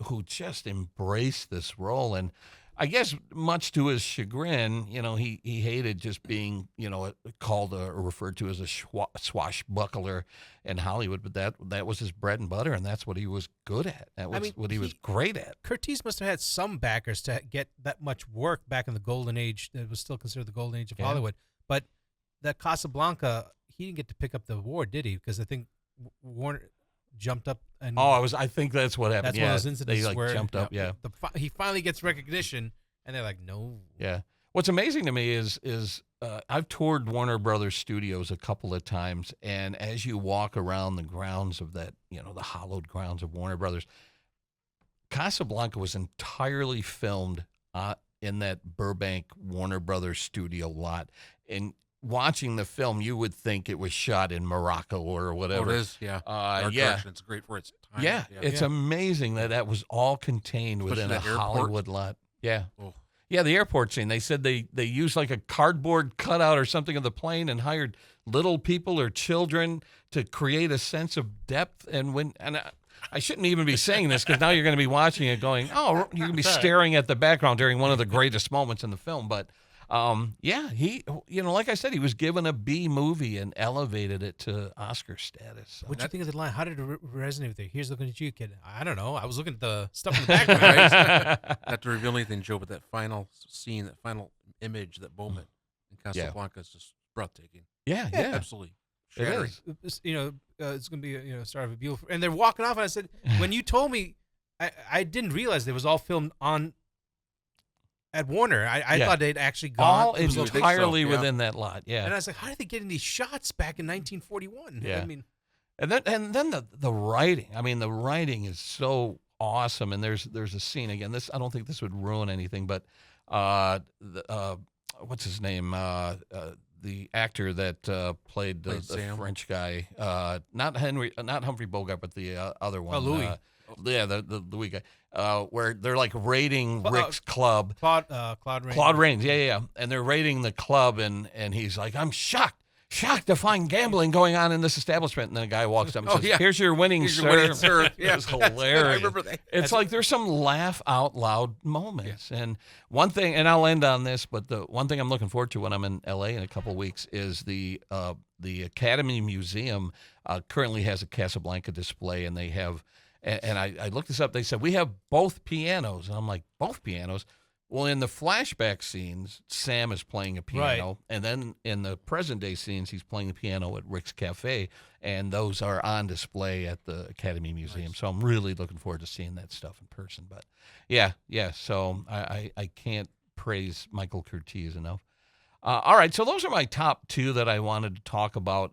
who just embraced this role, and I guess much to his chagrin, he hated just being, called or referred to as a swashbuckler in Hollywood, but that was his bread and butter, and that's what he was good at. That was what he was great at. Curtiz must have had some backers to get that much work back in the golden age. That was still considered the golden age of Hollywood. But that Casablanca, he didn't get to pick up the award, did he? Because I think Warner jumped up and I think that's what happened. That's one of those incidents they where jumped up. He finally gets recognition, and they're like, no. Yeah. What's amazing to me is I've toured Warner Brothers Studios a couple of times, and as you walk around the grounds of that, the hallowed grounds of Warner Brothers, Casablanca was entirely filmed in that Burbank Warner Brothers studio lot. And watching the film, you would think it was shot in Morocco or whatever. Oh, it is, yeah. Art Yeah. direction, it's great for its time. Yeah, it's amazing that was all contained within a Especially that Hollywood lot. Yeah. Oh. Yeah, the airport scene. They said they used like a cardboard cutout or something of the plane and hired little people or children to create a sense of depth. And I shouldn't even be saying this because now you're going to be watching it going, oh, you're going to be staring at the background during one of the greatest moments in the film. But yeah, he, like I said, he was given a B movie and elevated it to Oscar status. So. What'd you think of the line? How did it resonate with you? Here's looking at you, kid. I don't know. I was looking at the stuff in the background. Not to reveal anything, Joe, but that final scene, that final image, that moment in Casablanca is just breathtaking. Yeah. Absolutely. Shattering. It is. It's going to be a start of a beautiful. And they're walking off, and I said, when you told me, I didn't realize it was all filmed at Warner. I thought they'd actually gone all entirely within that lot. Yeah. And I was like, how did they get in these shots back in 1941? Yeah. I mean, and then the writing. I mean, the writing is so awesome. And there's a scene again. I don't think this would ruin anything, but what's his name? The actor that played the French guy, not Humphrey Bogart, but the other one. Louis. The Louis guy, where they're like raiding Rick's club. Claude Rains. Claude Rains, yeah. And they're raiding the club, and he's like, I'm shocked to find gambling going on in this establishment. And then a guy walks up and says, here's your winnings, sir. Yeah. It was hilarious. I remember that. It's like there's some laugh out loud moments. Yeah. And one thing, and I'll end on this, but the one thing I'm looking forward to when I'm in LA in a couple of weeks is the Academy Museum currently has a Casablanca display, and they have, and I looked this up, they said, we have both pianos. And I'm like, both pianos? Well, in the flashback scenes, Sam is playing a piano, right. And then in the present-day scenes, he's playing the piano at Rick's Cafe, and those are on display at the Academy Museum. Nice. So I'm really looking forward to seeing that stuff in person. But, yeah, so I can't praise Michael Curtiz enough. All right, so those are my top two that I wanted to talk about,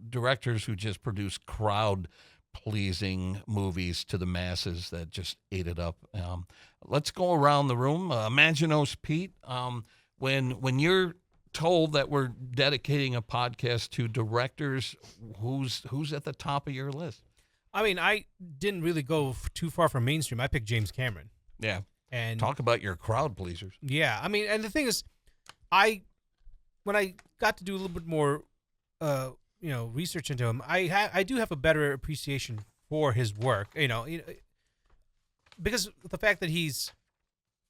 directors who just produce crowd-pleasing movies to the masses that just ate it up. Let's go around the room. Imaginos Pete, when you're told that we're dedicating a podcast to directors, who's at the top of your list? I mean, I didn't really go too far from mainstream. I picked James Cameron. Yeah. And talk about your crowd pleasers. Yeah. I mean, and the thing is, when I got to do a little bit more research into him, I do have a better appreciation for his work, because the fact that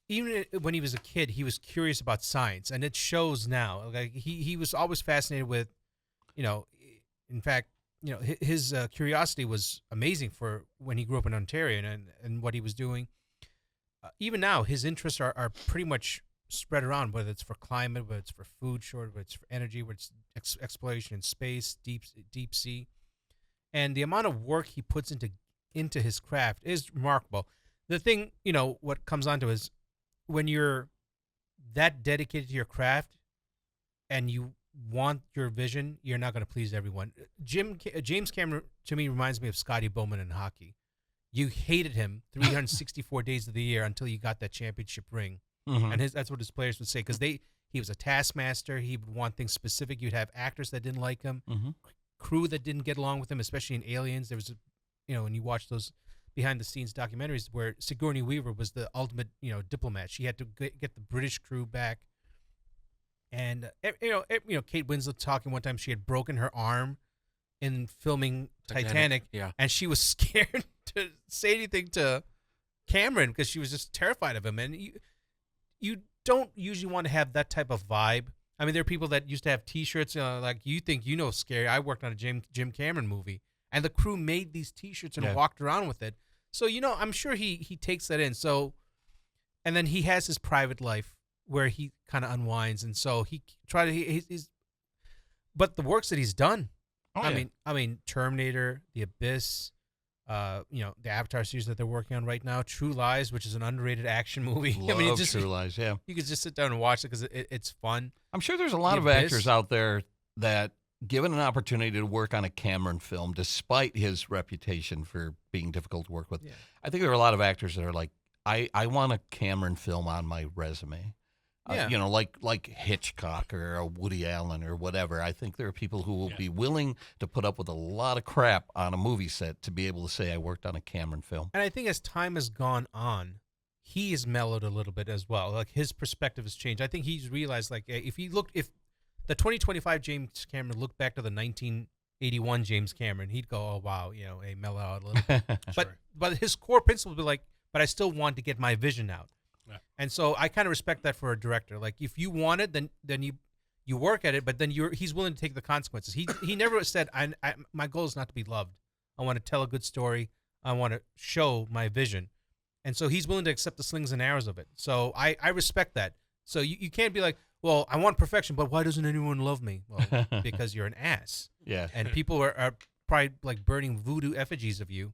even when he was a kid, he was curious about science, and it shows now. Like he was always fascinated with, in fact, his curiosity was amazing for when he grew up in Ontario and what he was doing. Even now, his interests are pretty much spread around, whether it's for climate, whether it's for food shortage, whether it's for energy, whether it's exploration in space, deep sea. And the amount of work he puts into his craft is remarkable. The thing, what comes onto is when you're that dedicated to your craft and you want your vision, you're not going to please everyone. James Cameron, to me, reminds me of Scotty Bowman in hockey. You hated him 364 days of the year until you got that championship ring. Mm-hmm. And that's what his players would say, because he was a taskmaster. He would want things specific. You'd have actors that didn't like him, mm-hmm. crew that didn't get along with him, especially in Aliens. There was, when you watch those behind-the-scenes documentaries where Sigourney Weaver was the ultimate, diplomat. She had to get the British crew back. And, Kate Winslet talking one time, she had broken her arm in filming Titanic. Yeah. And she was scared to say anything to Cameron because she was just terrified of him. And you don't usually want to have that type of vibe. I mean, there are people that used to have T-shirts like, you think scary. I worked on a Jim Cameron movie, and the crew made these T-shirts and walked around with it. So, I'm sure he takes that in. So, and then he has his private life where he kind of unwinds, and so but the works that he's done, I mean, Terminator, The Abyss, the Avatar series that they're working on right now, True Lies, which is an underrated action movie. Love True Lies, yeah. You could just sit down and watch it because it's fun. I'm sure there's a lot of actors out there that, given an opportunity to work on a Cameron film, despite his reputation for being difficult to work with, I think there are a lot of actors that are like, I want a Cameron film on my resume. Yeah. You know, like Hitchcock or a Woody Allen or whatever. I think there are people who will be willing to put up with a lot of crap on a movie set to be able to say I worked on a Cameron film. And I think as time has gone on, he has mellowed a little bit as well. Like his perspective has changed. I think he's realized like if the 2025 James Cameron looked back to the 1981 James Cameron, he'd go, "Oh wow, hey, mellow out a little bit." But his core principle would be like, "But I still want to get my vision out." Yeah. And so I kind of respect that for a director. Like if you want it, then you work at it, but then he's willing to take the consequences. He never said, my goal is not to be loved. I want to tell a good story. I want to show my vision." And so he's willing to accept the slings and arrows of it. So I respect that. So you can't be like, "Well, I want perfection, but why doesn't anyone love me?" Well, because you're an ass. Yeah. And people are probably like burning voodoo effigies of you,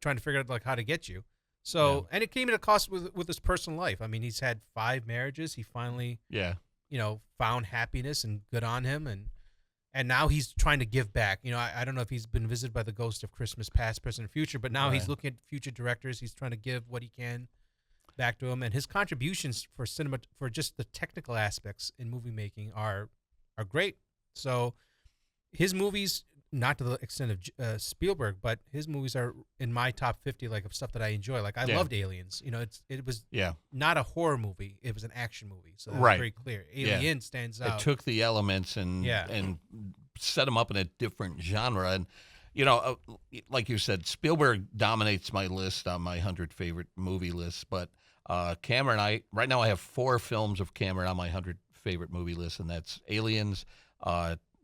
trying to figure out like how to get you. So, and it came at a cost with his personal life. I mean, he's had 5 marriages. He finally, found happiness, and good on him. And now he's trying to give back. I don't know if he's been visited by the ghost of Christmas past, present, and future, but now he's looking at future directors. He's trying to give what he can back to him. And his contributions for cinema, for just the technical aspects in movie making are great. So his movies, not to the extent of Spielberg, but his movies are in my top 50, like, of stuff that I enjoy. Like I loved Aliens. It was not a horror movie; it was an action movie. So that's very clear. Alien stands out. It took the elements and set them up in a different genre. And like you said, Spielberg dominates my list on my 100 favorite movie list. But Cameron, right now I have 4 films of Cameron on my 100 favorite movie list, and that's Aliens,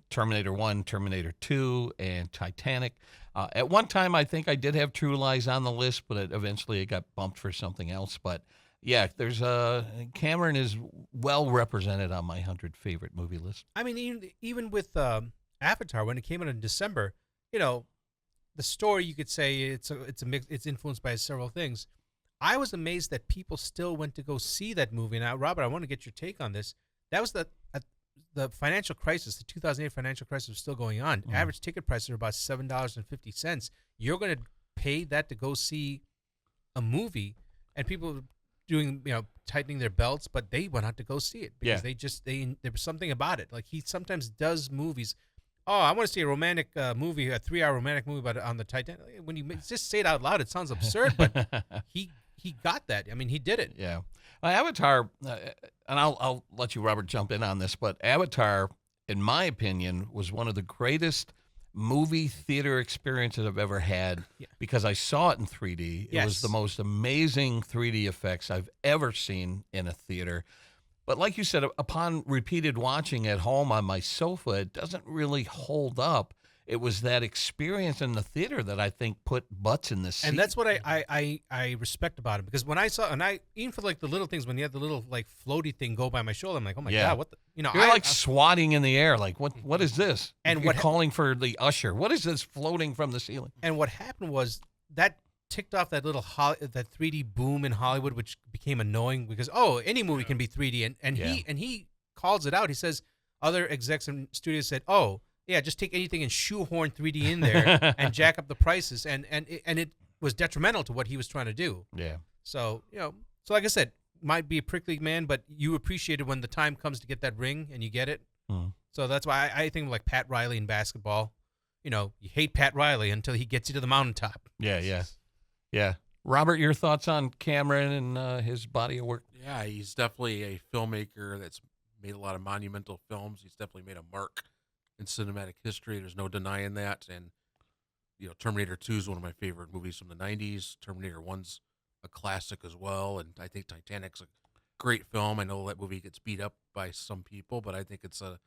Terminator 1, Terminator 2, and Titanic. At one time, I think I did have True Lies on the list, but eventually it got bumped for something else. But yeah, Cameron is well represented on my 100 favorite movie list. I mean, even with Avatar, when it came out in December, the story, you could say it's a mix. It's influenced by several things. I was amazed that people still went to go see that movie. Now, Robert, I want to get your take on this. That was the financial crisis, the 2008 financial crisis was still going on. Average ticket prices are about $7.50. You're going to pay that to go see a movie, and people doing, tightening their belts, but they went out to go see it because there was something about it. Like he sometimes does movies. Oh, I want to see a romantic movie, a 3-hour romantic movie about on the Titanic. When you just say it out loud, it sounds absurd, but he got that. I mean, he did it. Yeah. Avatar, and I'll let you, Robert, jump in on this, but Avatar, in my opinion, was one of the greatest movie theater experiences I've ever had because I saw it in 3D. It was the most amazing 3D effects I've ever seen in a theater. But like you said, upon repeated watching at home on my sofa, it doesn't really hold up. It was that experience in the theater that I think put butts in the seat. And that's what I respect about it, because when I saw, even for like the little things, when you had the little like floaty thing go by my shoulder, I'm like, oh my God, what the, you're like swatting in the air. Like, what is this? And you're calling for the usher. What is this floating from the ceiling? And what happened was that ticked off that little that 3D boom in Hollywood, which became annoying because any movie can be 3D, and he calls it out. He says other execs and studios said, yeah, just take anything and shoehorn 3D in there and jack up the prices, and it was detrimental to what he was trying to do. Yeah. So so like I said, might be a prickly man, but you appreciate it when the time comes to get that ring and you get it. So that's why I think like Pat Riley in basketball. You hate Pat Riley until he gets you to the mountaintop. Yeah. Robert, your thoughts on Cameron and his body of work? Yeah, he's definitely a filmmaker that's made a lot of monumental films. He's definitely made a mark in cinematic history. There's no denying that. And, Terminator 2 is one of my favorite movies from the 90s. Terminator 1's a classic as well. And I think Titanic's a great film. I know that movie gets beat up by some people, but I think it's a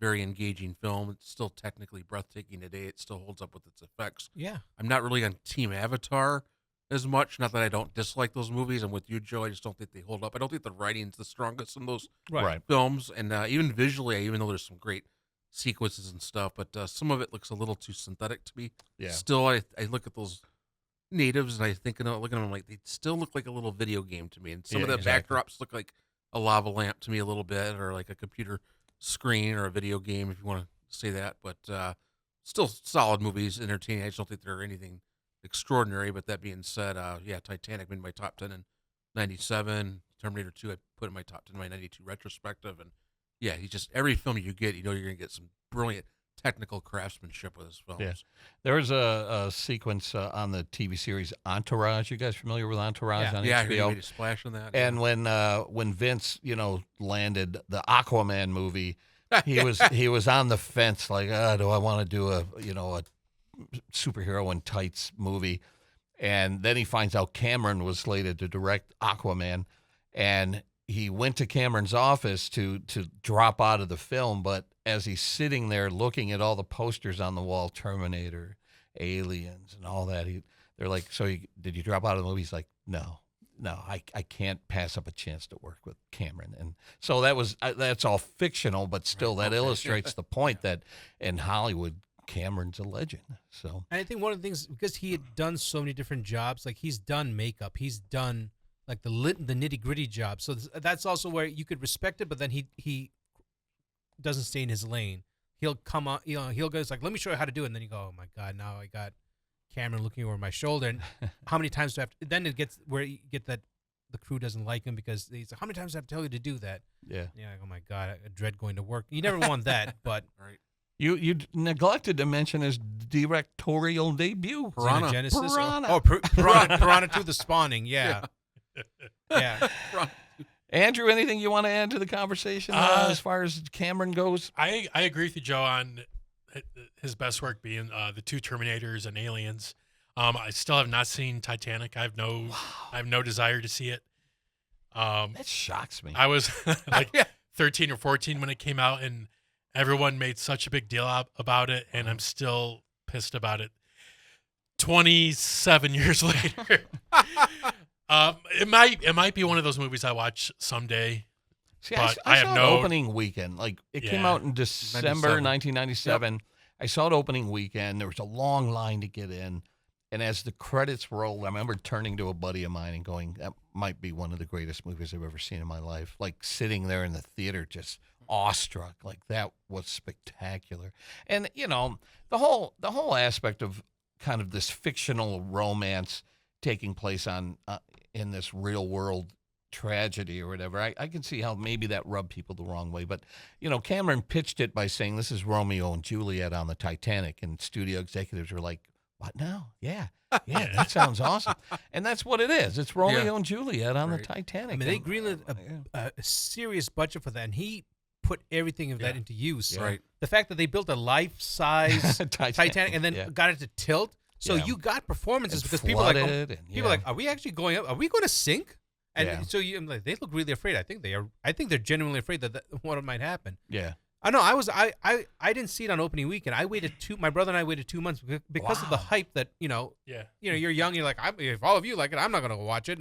very engaging film. It's still technically breathtaking today. It still holds up with its effects. Yeah. I'm not really on Team Avatar as much. Not that I don't dislike those movies. I'm with you, Joe. I just don't think they hold up. I don't think the writing's the strongest in those films. And even visually, even though there's some great sequences and stuff, but some of it looks a little too synthetic to me. Yeah. Still, I look at those natives and I think, looking at them, like, they still look like a little video game to me. And some of the backdrops look like a lava lamp to me a little bit, or like a computer screen or a video game, if you want to say that. But still solid movies, entertaining. I just don't think they're anything extraordinary. But that being said, Titanic made my top 10 in '97. Terminator 2, I put in my top 10, my '92 retrospective, and yeah, he just every film you get, you're going to get some brilliant technical craftsmanship with his films. Yeah. There was a sequence on the TV series Entourage. You guys familiar with Entourage on Yeah, I HBO? heard he made a splash on that. And when Vince, landed the Aquaman movie, he was on the fence, like, do I want to do a superhero in tights movie? And then he finds out Cameron was slated to direct Aquaman, and he went to Cameron's office to drop out of the film. But as he's sitting there looking at all the posters on the wall, Terminator, Aliens, and all that, they're like, did you drop out of the movie? He's like, no, I can't pass up a chance to work with Cameron. And so that's all fictional, but still that illustrates the point that in Hollywood, Cameron's a legend. So, and I think one of the things, because he had done so many different jobs, like he's done makeup, he's done like the nitty gritty job. So that's also where you could respect it, but then he doesn't stay in his lane. He'll come on, he'll go, it's like, let me show you how to do it. And then you go, oh my God, now I got Cameron looking over my shoulder. And how many times do I have to, then it gets where you get that the crew doesn't like him because he's like, how many times do I have to tell you to do that? Yeah. Yeah. Like, oh my God, I dread going to work. You never want that, but. Right. You neglected to mention his directorial debut. Piranha. Genesis. Piranha. Piranha 2, The Spawning. Yeah. Yeah. Andrew, anything you want to add to the conversation as far as Cameron goes? I agree with you, Joe, on his best work being the 2 Terminators and Aliens. I still have not seen Titanic. I have no desire to see it. That shocks me. I was 13 or 14 when it came out, and everyone made such a big deal about it, and I'm still pissed about it 27 years later. It might be one of those movies I watch someday. See, but I have saw it no opening weekend. Like it came out in December 1997. Yep. I saw it opening weekend. There was a long line to get in. And as the credits rolled, I remember turning to a buddy of mine and going, that might be one of the greatest movies I've ever seen in my life. Like sitting there in the theater just awestruck. Like that was spectacular. And, the whole aspect of kind of this fictional romance taking place in this real world tragedy or whatever, I can see how maybe that rubbed people the wrong way. But, Cameron pitched it by saying this is Romeo and Juliet on the Titanic, and studio executives were like, what now? Yeah, that sounds awesome. And that's what it is. It's Romeo and Juliet on the Titanic. I mean, they greenlit a serious budget for that, and he put everything of that into use. Yeah. Right. The fact that they built a life-size Titanic and then got it to tilt, so you got performances because people are like, are we actually going up? Are we going to sink? And so they look really afraid. I think they're genuinely afraid that what might happen. Yeah. I know. I didn't see it on opening weekend. My brother and I waited 2 months because of the hype that you're young. You're like, if all of you like it, I'm not going to watch it.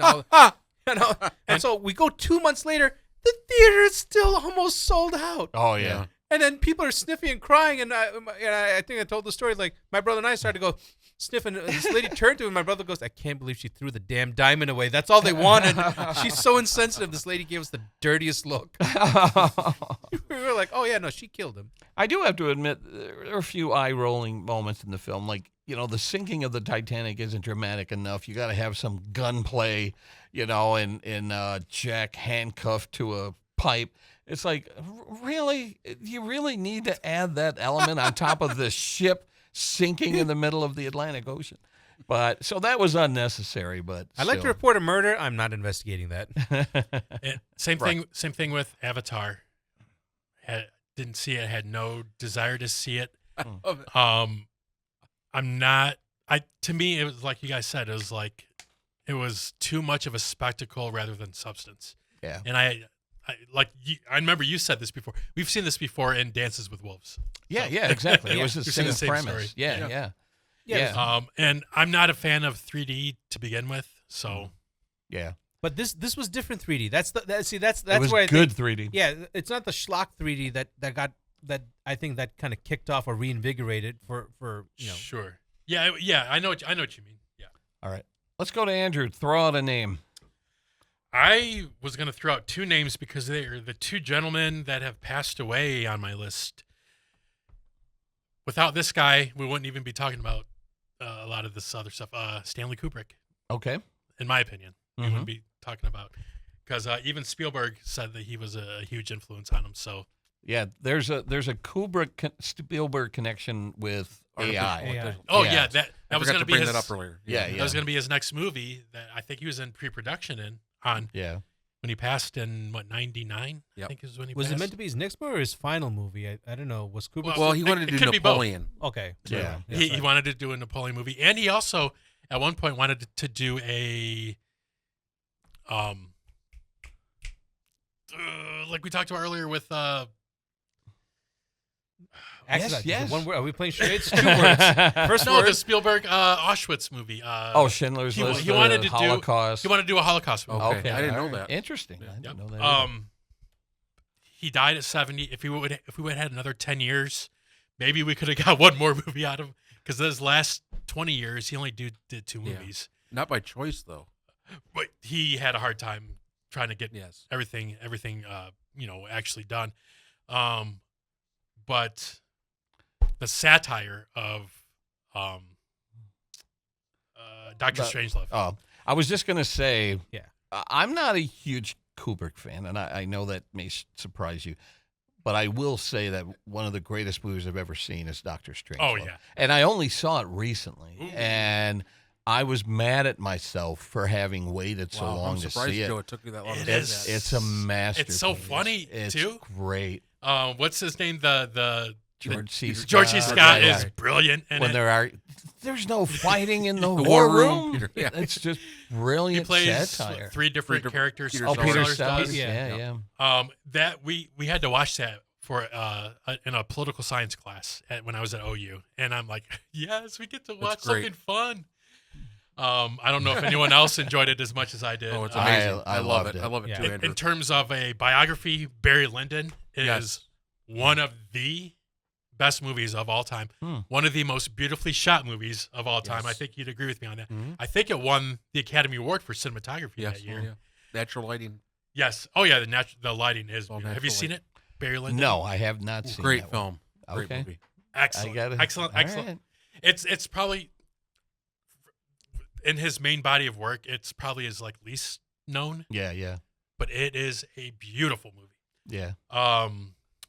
And so we go 2 months later. The theater is still almost sold out. Oh yeah. And then people are sniffing and crying, and I think I told the story. Like my brother and I started to go sniffing. This lady turned to him, and my brother goes, "I can't believe she threw the damn diamond away. That's all they wanted." She's so insensitive. This lady gave us the dirtiest look. We were like, "Oh yeah, no, she killed him." I do have to admit there are a few eye-rolling moments in the film. Like the sinking of the Titanic isn't dramatic enough. You got to have some gunplay, and Jack handcuffed to a pipe. It's like, really? You really need to add that element on top of the ship sinking in the middle of the Atlantic Ocean? But so that was unnecessary. But I'd like to report a murder. I'm not investigating that. Same thing with Avatar. Didn't see it. Had no desire to see it. I'm not. To me, it was like you guys said. It was too much of a spectacle rather than substance. Yeah. And I remember you said this before. We've seen this before in Dances with Wolves. Yeah, exactly. It was the same premise. Story. Yeah. And I'm not a fan of 3D to begin with, so yeah. But this was different 3D. That's it was where I good think, 3D. Yeah, it's not the schlock 3D that I think that kind of kicked off or reinvigorated for Sure. Yeah. I know what you mean. Yeah. All right. Let's go to Andrew. Throw out a name. I was going to throw out 2 names because they are the 2 gentlemen that have passed away on my list. Without this guy, we wouldn't even be talking about a lot of this other stuff. Stanley Kubrick. Okay. In my opinion. we wouldn't be talking about. Because even Spielberg said that he was a huge influence on him. So yeah, there's a Kubrick Spielberg connection with AI. Oh Yeah. yeah, that was going to be bring his, that up earlier. Yeah, That was going to be his next movie that I think he was in pre-production on Yeah. when he passed in 99. Yep. I think is when he Was passed. it meant to be his next movie or his final movie? I don't know. Was Kubrick? Well, he wanted it to do could be both. Napoleon. Okay. Yeah. He wanted to do a Napoleon movie, and he also at one point wanted to do a like we talked about earlier with Excellent. Yes. One word. Are we playing charades? 2 words. First no, word. the Spielberg Auschwitz movie. Schindler's List. He wanted to Holocaust. He wanted to do a Holocaust movie. Okay, I didn't know all right. that. Interesting. I Yep. didn't know that. either. He died at 70. If we would have had another 10 years, maybe we could have got one more movie out of him. Because those last 20 years, he only did 2 Yeah. movies. Not by choice though. But he had a hard time trying to get Yes. everything actually done. But the satire of Doctor Strangelove. I was just going to say, Yeah. I'm not a huge Kubrick fan, and I know that may surprise you, but I will say that one of the greatest movies I've ever seen is Doctor Strangelove. Oh, yeah. And I only saw it recently, Ooh. and I was mad at myself for having waited so Wow, long I'm to surprised, see it. Joe, it took you that long It to is. see that. It's a masterpiece. It's so funny, it's too. Great. What's his name? The George C. Scott. George C. Scott Yeah, is yeah. brilliant. In When it. there's no fighting in the The war war room. room. Yeah. It's just He bresilient plays satire. 3 different Peter characters. Sellers. Oh, Peter Sellers Sellers. does. Yeah. That we had to watch that for in a political science class when I was at OU, and I'm like, yes, we get to watch great. something fun. I don't know if anyone else enjoyed it as much as I did. Oh, it's amazing. I I love loved it. it. I love it Yeah. too, in Andrew. terms of a biography, Barry Lyndon is Yes. one of the best movies of all time. One of the most beautifully shot movies of all time. Yes. I think you'd agree with me on that. Mhm. I think it won the Academy Award for cinematography Yes. that year. Yeah. Natural lighting. Yes. Oh yeah, the lighting is. All Have you natural seen it, Barry Lyndon? No, I have not seen Great that film. one. Great Okay. movie. Excellent. I got it. Excellent. All Excellent. right. It's probably in his main body of work. It's probably his least known, Yeah. but it is a beautiful movie. Yeah.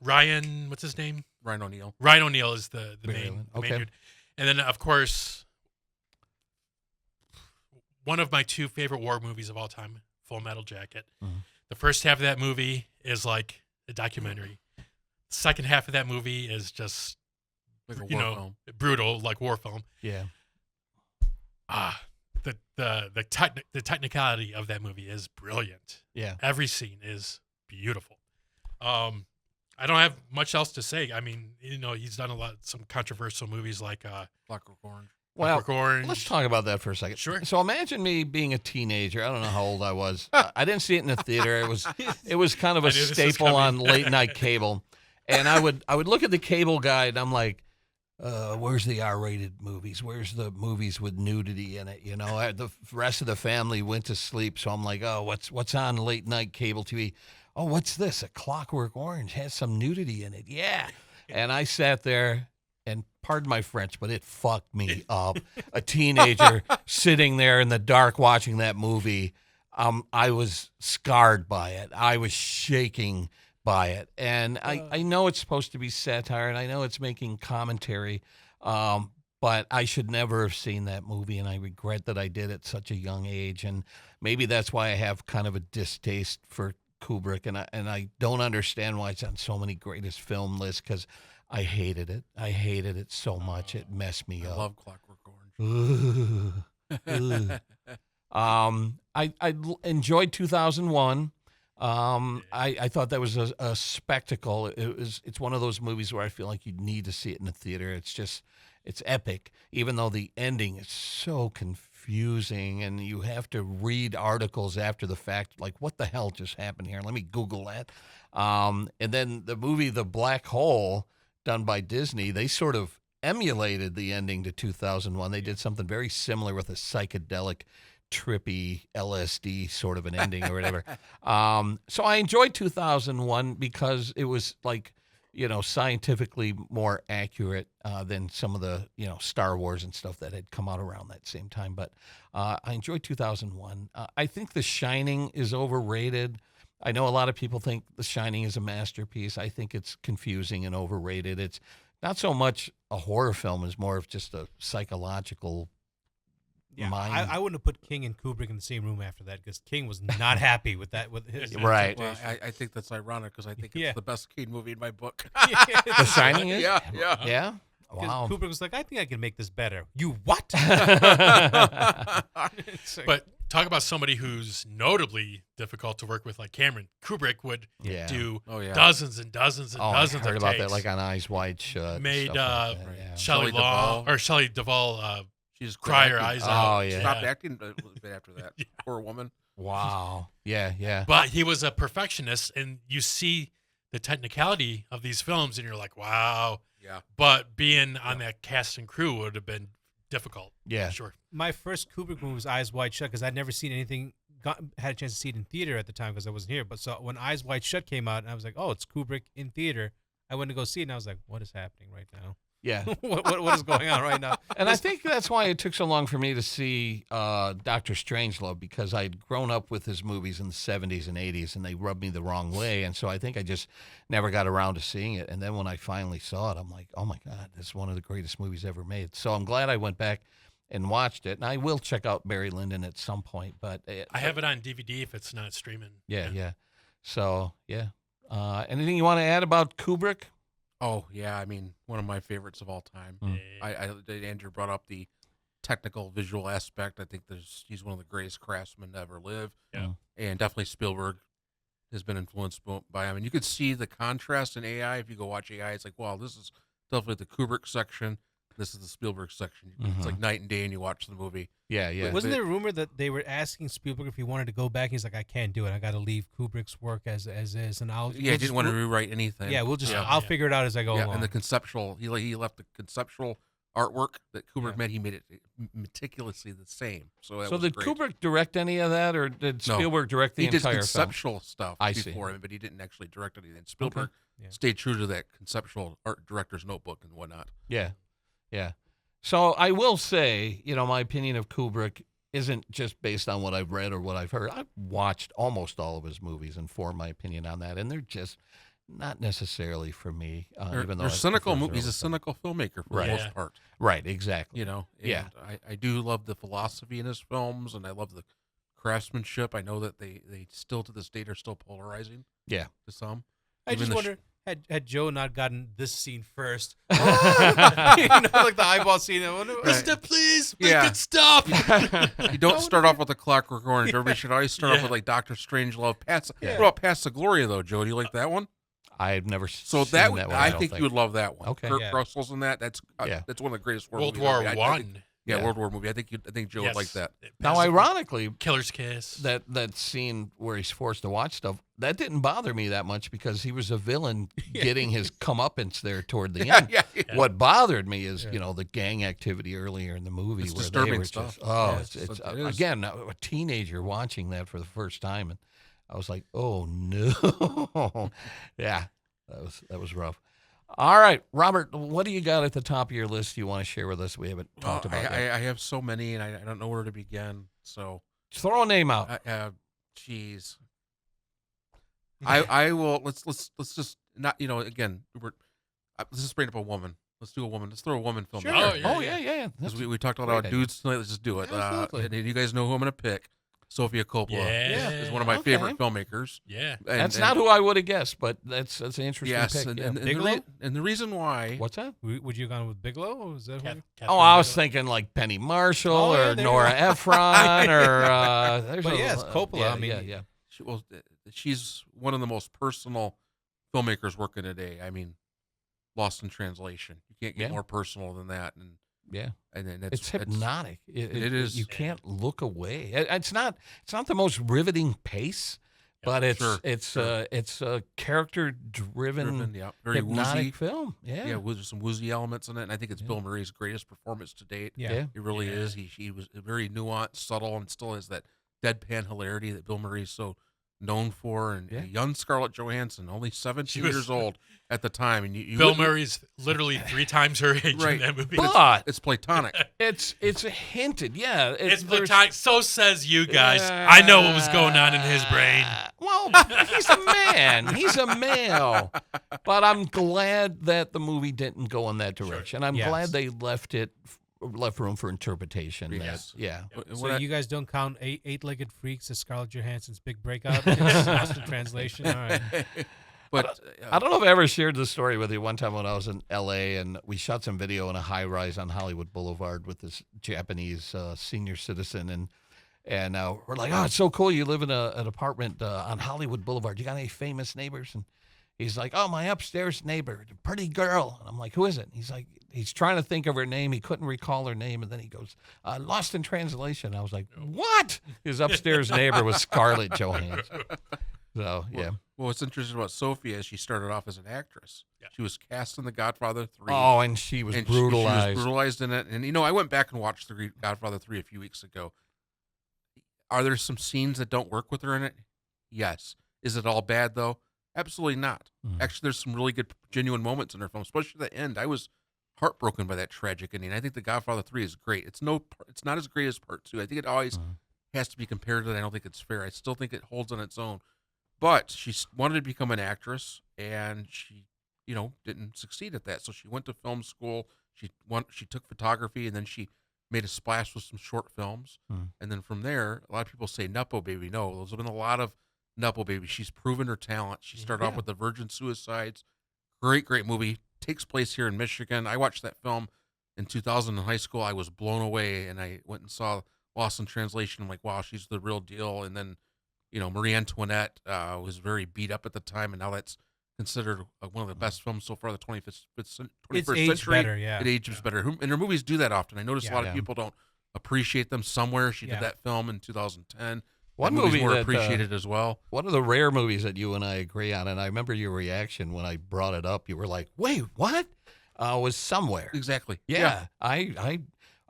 Ryan, what's his name? Ryan O'Neal. Ryan O'Neal is the Barry main, Lyndon. the main Okay. dude, and then of course one of my 2 favorite war movies of all time, Full Metal Jacket. Mhm. The first half of that movie is like a documentary. The second half of that movie is just Like a war film. brutal, like war film. Yeah. The technicality of that movie is brilliant. Yeah. Every scene is beautiful. I don't have much else to say. I mean, he's done some controversial movies like Clockwork Orange. Well, Clockwork Orange. let's talk about that for a second. Sure. So imagine me being a teenager. I don't know how old I was. I didn't see it in the theater. It was kind of I a knew this was staple coming. on late night cable. And I would look at the cable guide and I'm like, where's the R-rated movies? Where's the movies with nudity in it? The rest of the family went to sleep, so I'm like, oh, what's on late night cable TV? Oh, what's this? A Clockwork Orange has some nudity in it. Yeah. And I sat there, and pardon my French, but it fucked me up. A teenager sitting there in the dark watching that movie. I was scarred by it. I was shaking by it. And I know it's supposed to be satire, and I know it's making commentary, but I should never have seen that movie, and I regret that I did at such a young age. And maybe that's why I have kind of a distaste for Kubrick, and I don't understand why it's on so many greatest film lists, because I hated it. I hated it so much. It messed me I up. love Clockwork Orange. Ugh. I enjoyed 2001. I thought that was a spectacle. It's one of those movies where I feel like you need to see it in the theater. It's epic, even though the ending is so confusing and you have to read articles after the fact, like, what the hell just happened here? Let me Google that. And then the movie The Black Hole, done by Disney, they sort of emulated the ending to 2001. They did something very similar with a psychedelic, trippy LSD sort of an ending or whatever. So I enjoyed 2001 because it was like, scientifically more accurate than some of the, Star Wars and stuff that had come out around that same time. But I enjoyed 2001. I think The Shining is overrated. I know a lot of people think The Shining is a masterpiece. I think it's confusing and overrated. It's not so much a horror film as more of just a psychological mind. I wouldn't have put King and Kubrick in the same room after that because King was not happy with that. With his Right. Well, I think that's ironic because I think it's the best Kane movie in my book. The Shining is? Yeah. Yeah? Wow. Kubrick was like, I think I can make this better. You what? But talk about somebody who's notably difficult to work with, like Cameron. Kubrick would do dozens and dozens and dozens I heard of about takes. that, like on Eyes Wide Shut. Made stuff like that, yeah. Shelley Duvall She's cry her eyes out. Oh, yeah. Stopped acting a bit after that. Poor woman. Wow. Yeah. But he was a perfectionist, and you see the technicality of these films, and you're like, wow. Yeah. But being on that cast and crew would have been difficult. Yeah. Sure. My first Kubrick movie was Eyes Wide Shut because I'd never seen anything, had a chance to see it in theater at the time because I wasn't here. But so when Eyes Wide Shut came out, and I was like, oh, it's Kubrick in theater. I went to go see it, and I was like, what is happening right now? Yeah. what is going on right now? And I think that's why it took so long for me to see Dr. Strangelove, because I'd grown up with his movies in the 70s and 80s, and they rubbed me the wrong way. And so I think I just never got around to seeing it. And then when I finally saw it, I'm like, oh, my God, this is one of the greatest movies ever made. So I'm glad I went back and watched it. And I will check out Barry Lyndon at some point. But I have it on DVD if it's not streaming. Yeah. So, yeah. Anything you want to add about Kubrick? Oh, yeah. I mean, one of my favorites of all time. Andrew brought up the technical visual aspect. I think he's one of the greatest craftsmen to ever live. Yeah. And definitely Spielberg has been influenced by him. And you could see the contrast in AI. If you go watch AI, it's like, wow, this is definitely the Kubrick section. This is the Spielberg section. It's like night and day, and you watch the movie. Yeah. Wasn't there a rumor that they were asking Spielberg if he wanted to go back? He's like, I can't do it. I got to leave Kubrick's work as is, and He didn't want to rewrite anything. Yeah, I'll figure it out as I go along. And the conceptual, he left the conceptual artwork that Kubrick made. He made it meticulously the same. So did great. Kubrick direct any of that, or did Spielberg direct the entire film? He did conceptual stuff before him, but he didn't actually direct anything. Spielberg stayed true to that conceptual art director's notebook and whatnot. Yeah. So I will say, my opinion of Kubrick isn't just based on what I've read or what I've heard. I've watched almost all of his movies and formed my opinion on that, and they're just not necessarily for me. Even though they're cynical. He's a cynical filmmaker for the most part. Right, exactly. I do love the philosophy in his films, and I love the craftsmanship. I know that they still to this date are still polarizing. Yeah, to some. I just wonder. Had Joe not gotten this scene first, like the eyeball scene. Mister, please make it stop. You don't start off with a Clockwork Orange. Everybody should always start off with like Dr. Strangelove. What about Past the Gloria though, Joe? Do you like that one? I've never seen that one. I think you would love that one. Okay. Kurt Russell's in that. That's one of the greatest World War I. World War movie. I think Joe would like that. Now, ironically, Killer's Kiss. That scene where he's forced to watch stuff, that didn't bother me that much because he was a villain getting his comeuppance there toward the end. What bothered me is, the gang activity earlier in the movie. It's where disturbing they were stuff. It's again, a teenager watching that for the first time, and I was like, oh, no. Yeah, that was rough. All right, Robert, what do you got at the top of your list you want to share with us we haven't talked about yet? I have so many, and I don't know where to begin. So throw a name out. Jeez. I will. Let's just not. Again, let's just bring up a woman. Let's do a woman. Let's throw a woman film. Sure. Oh, yeah. Because we talked about dudes tonight. Let's just do it. Absolutely. And you guys know who I'm going to pick. Sofia Coppola is one of my favorite filmmakers. Yeah. That's not who I would have guessed, but that's an interesting pick. And the reason why. What's that? Would you have gone with Bigelow? Or was that I was thinking like Penny Marshall or Nora Ephron or. But yes, Coppola. Yeah. She's one of the most personal filmmakers working today. I mean, Lost in Translation. You can't get more personal than that. And then it's hypnotic. It is. You can't look away. It's not the most riveting pace, but it's a character driven, very hypnotic woozy film. Yeah, with some woozy elements in it. And I think it's Bill Murray's greatest performance to date. Yeah. It really is. He was very nuanced, subtle, and still has that deadpan hilarity that Bill Murray's so known for, and a young Scarlett Johansson, only 17 years old at the time. And you Bill Murray's literally 3 times her age in that movie. But it's platonic. It's hinted, yeah. It's platonic. So says you guys. I know what was going on in his brain. Well, he's a man. He's a male. But I'm glad that the movie didn't go in that direction. I'm glad they left room for interpretation. Yes. So you guys don't count Eight-Legged Freaks as Scarlett Johansson's big breakout? It's lost in translation. All right. But I don't know if I ever shared this story with you. One time when I was in L.A. and we shot some video in a high-rise on Hollywood Boulevard with this Japanese senior citizen, and we're like, oh, it's so cool you live in an apartment on Hollywood Boulevard. You got any famous neighbors? And he's like, oh, my upstairs neighbor, the pretty girl. And I'm like, who is it? And he's like, he's trying to think of her name. He couldn't recall her name. And then he goes, lost in translation. I was like, what? His upstairs neighbor was Scarlett Johansson. So, yeah. Well, what's interesting about Sophia is she started off as an actress. Yeah. She was cast in The Godfather 3. Oh, and she was brutalized. She was brutalized in it. And, I went back and watched The Godfather 3 a few weeks ago. Are there some scenes that don't work with her in it? Yes. Is it all bad, though? Absolutely not. Actually, there's some really good, genuine moments in her film, especially the end. I was heartbroken by that tragic ending. I think The Godfather 3 is great. It's not as great as Part 2. I think it always has to be compared to that. I don't think it's fair. I still think it holds on its own. But she wanted to become an actress, and she, didn't succeed at that. So she went to film school. She took photography, and then she made a splash with some short films. And then from there, a lot of people say Nepo Baby. No, there's been a lot of Nepo Baby. She's proven her talent. She started off with The Virgin Suicides. Great movie. Takes place here in Michigan. I watched that film in 2000 in high school. I was blown away, and I went and saw Lost in Translation. I'm like, wow, she's the real deal. And then, Marie Antoinette was very beat up at the time, and now that's considered one of the best films so far, the 21st century. Better, yeah. It ages better. And her movies do that often. I notice a lot of people don't appreciate them somewhere. She did that film in 2010. One movie more that appreciated as well. One of the rare movies that you and I agree on, and I remember your reaction when I brought it up. You were like, "Wait, what?" Was Somewhere. Exactly. Yeah.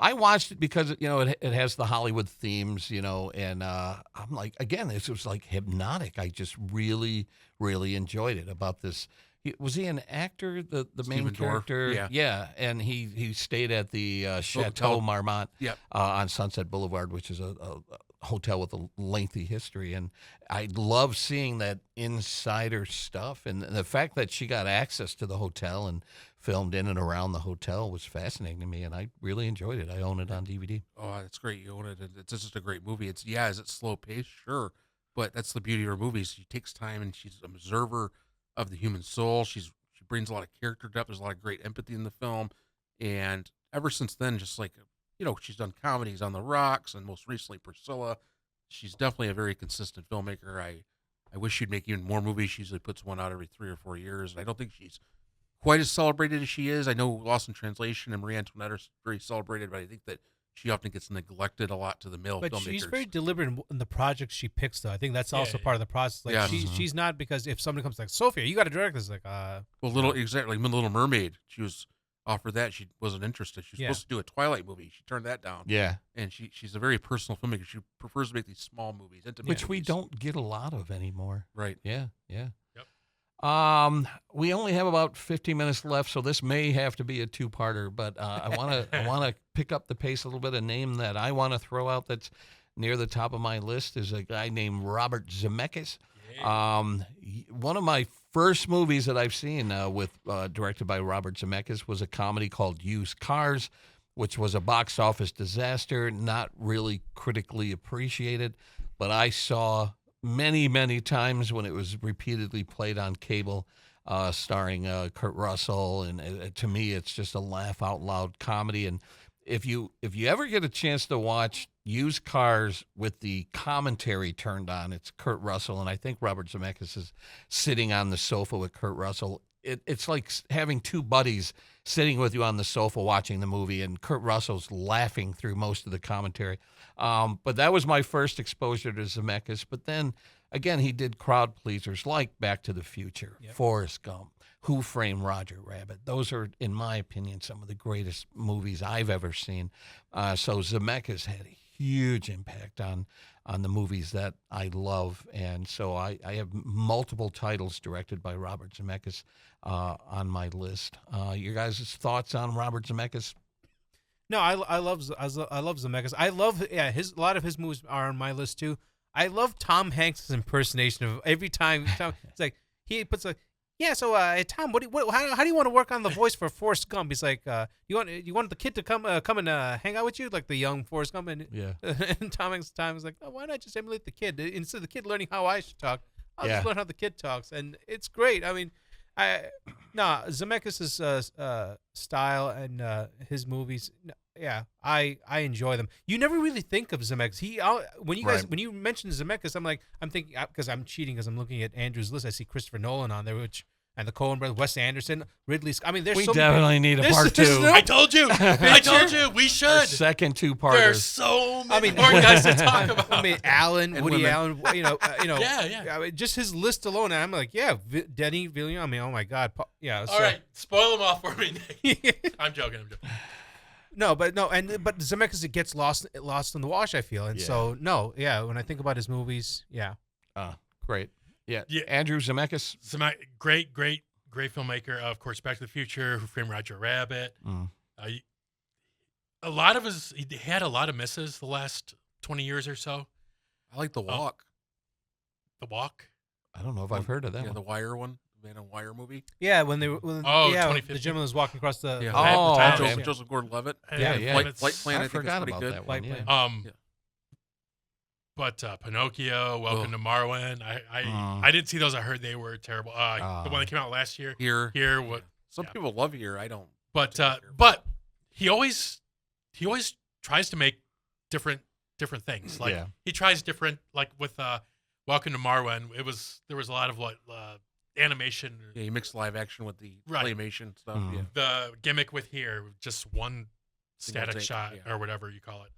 I watched it because it has the Hollywood themes, and I'm like, again, this was like hypnotic. I just really, really enjoyed it. About this, was he an actor? The main character, yeah, and he stayed at the Chateau Marmont, on Sunset Boulevard, which is a hotel with a lengthy history, and I love seeing that insider stuff, and the fact that she got access to the hotel and filmed in and around the hotel was fascinating to me, and I really enjoyed it. I own it on DVD. Oh, that's great. You own it. It's just a great movie. Is it slow paced? Sure, but that's the beauty of her movies. She takes time, and she's an observer of the human soul. She brings a lot of character depth. There's a lot of great empathy in the film, and ever since then, just like she's done comedies on The Rocks, and most recently Priscilla. She's definitely a very consistent filmmaker. I wish she'd make even more movies. She usually puts one out every 3 or 4 years, and I don't think she's quite as celebrated as she is. I know Lost in Translation and Marie Antoinette are very celebrated, but I think that she often gets neglected a lot to the male filmmakers. But she's very deliberate in the projects she picks, though. I think that's also part of the process. Like she's not, because if somebody comes like, Sophia, you got to direct this, like Little Mermaid. She was offered that. She wasn't interested. She was supposed to do a Twilight movie. She turned that down. Yeah. And she's a very personal filmmaker. She prefers to make these small movies, which we don't get a lot of anymore. Right. Yeah. Yep. We only have about 15 minutes left, so this may have to be a two-parter. But I want to pick up the pace a little bit. A name that I want to throw out that's near the top of my list is a guy named Robert Zemeckis. One of my first movies that I've seen directed by Robert Zemeckis was a comedy called Used Cars, which was a box office disaster, not really critically appreciated, but I saw many, many times when it was repeatedly played on cable, starring Kurt Russell, and to me, it's just a laugh out loud comedy. And if you ever get a chance to watch Used Cars with the commentary turned on, it's Kurt Russell, and I think Robert Zemeckis is sitting on the sofa with Kurt Russell. It's like having two buddies sitting with you on the sofa watching the movie, and Kurt Russell's laughing through most of the commentary. But that was my first exposure to Zemeckis. But then, again, he did crowd pleasers like Back to the Future, Forrest Gump, Who Framed Roger Rabbit. Those are, in my opinion, some of the greatest movies I've ever seen. So Zemeckis had a huge impact on the movies that I love. And so I have multiple titles directed by Robert Zemeckis on my list. Your guys' thoughts on Robert Zemeckis? No, I love Zemeckis. I love a lot of his movies are on my list too. I love Tom Hanks' impersonation of every time. It's like he puts like, yeah. So Tom, how do you want to work on the voice for Forrest Gump? He's like, you want the kid to come and hang out with you, like the young Forrest Gump, and and Tom Hanks' time is like, oh, why not just emulate the kid instead of the kid learning how I should talk? I'll just learn how the kid talks, and it's great. I mean, Zemeckis' style and his movies. Yeah, I enjoy them. You never really think of Zemeckis. When you mention Zemeckis, I'm thinking because I'm cheating because I'm looking at Andrew's list. I see Christopher Nolan on there, and the Coen brothers, Wes Anderson, Ridley Scott. I mean, we definitely need a part 2. I told you. We should. Our second 2-parter. There's so many more guys to talk about. I mean, Woody Allen. Yeah. I mean, just his list alone. I'm like, Denny Villeneuve. I mean, oh my God. All right, spoil them all for me, Nick. I'm joking. But Zemeckis, it gets lost in the wash, I feel, and so when I think about his movies, great, yeah. Andrew Zemeckis, great filmmaker. Of course, Back to the Future, Who Framed Roger Rabbit. A lot of he had a lot of misses the last 20 years or so. I like The Walk. The Walk. I don't know if I've heard of that. Yeah, one. the Wire one. Man on Wire movie. Yeah, when the gentleman was walking across the Joseph Gordon-Levitt. Flight Plan. I forgot think about good. that one. But Pinocchio, Welcome to Marwen. I didn't see those. I heard they were terrible. The one that came out last year. Here. What? Some people love Here. I don't. But he always tries to make different things. Like he tries different. Like with Welcome to Marwen, there was a lot of animation. Yeah, you mix live action with the claymation stuff. Mm-hmm. Yeah. The gimmick with Here, just one static shot or whatever you call it.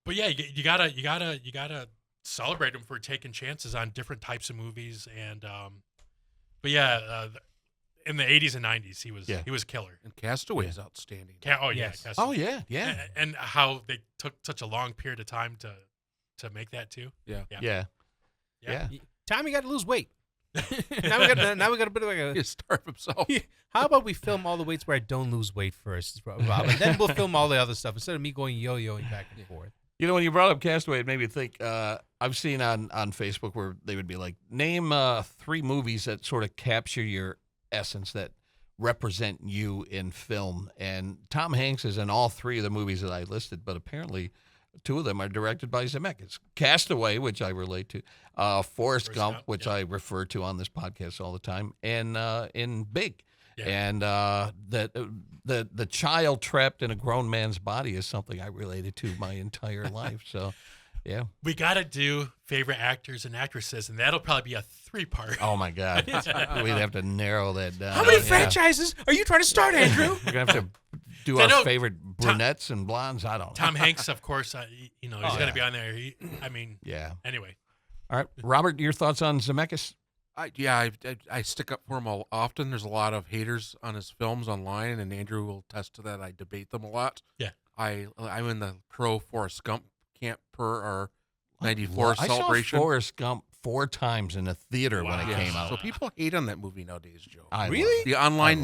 But yeah, you gotta celebrate him for taking chances on different types of movies. And but yeah, in the 80s and 90s, he was killer. And Castaway is outstanding. Castaway. Oh yeah. And how they took such a long period of time to make that too. Yeah. Tom, you got to lose weight. now we got a bit of like a starve himself. How about we film all the weights where I don't lose weight first, Rob, and then we'll film all the other stuff instead of me going yo-yoing back and forth. You know, when you brought up Castaway, it made me think. I've seen on Facebook where they would be like, name 3 movies that sort of capture your essence, that represent you in film. And Tom Hanks is in all 3 of the movies that I listed, but apparently 2 of them are directed by Zemeckis. Castaway, which I relate to, Forrest Gump, which I refer to on this podcast all the time, and in Big. Yeah. And the child trapped in a grown man's body is something I related to my entire life. So, yeah. We got to do favorite actors and actresses, and that'll probably be a 3-part. Oh, my God. We'd have to narrow that down. How many franchises are you trying to start, Andrew? We're going to have to do our favorite brunettes and blondes. I don't know. Tom Hanks, of course, he's going to be on there. Anyway. All right. Robert, your thoughts on Zemeckis? I stick up for him often. There's a lot of haters on his films online, and Andrew will attest to that. I debate them a lot. Yeah. I'm in the pro Forrest Gump camp per our 94 celebration. I saw Forrest Gump 4 times in a theater when it came out. So people hate on that movie nowadays, Joe. Really?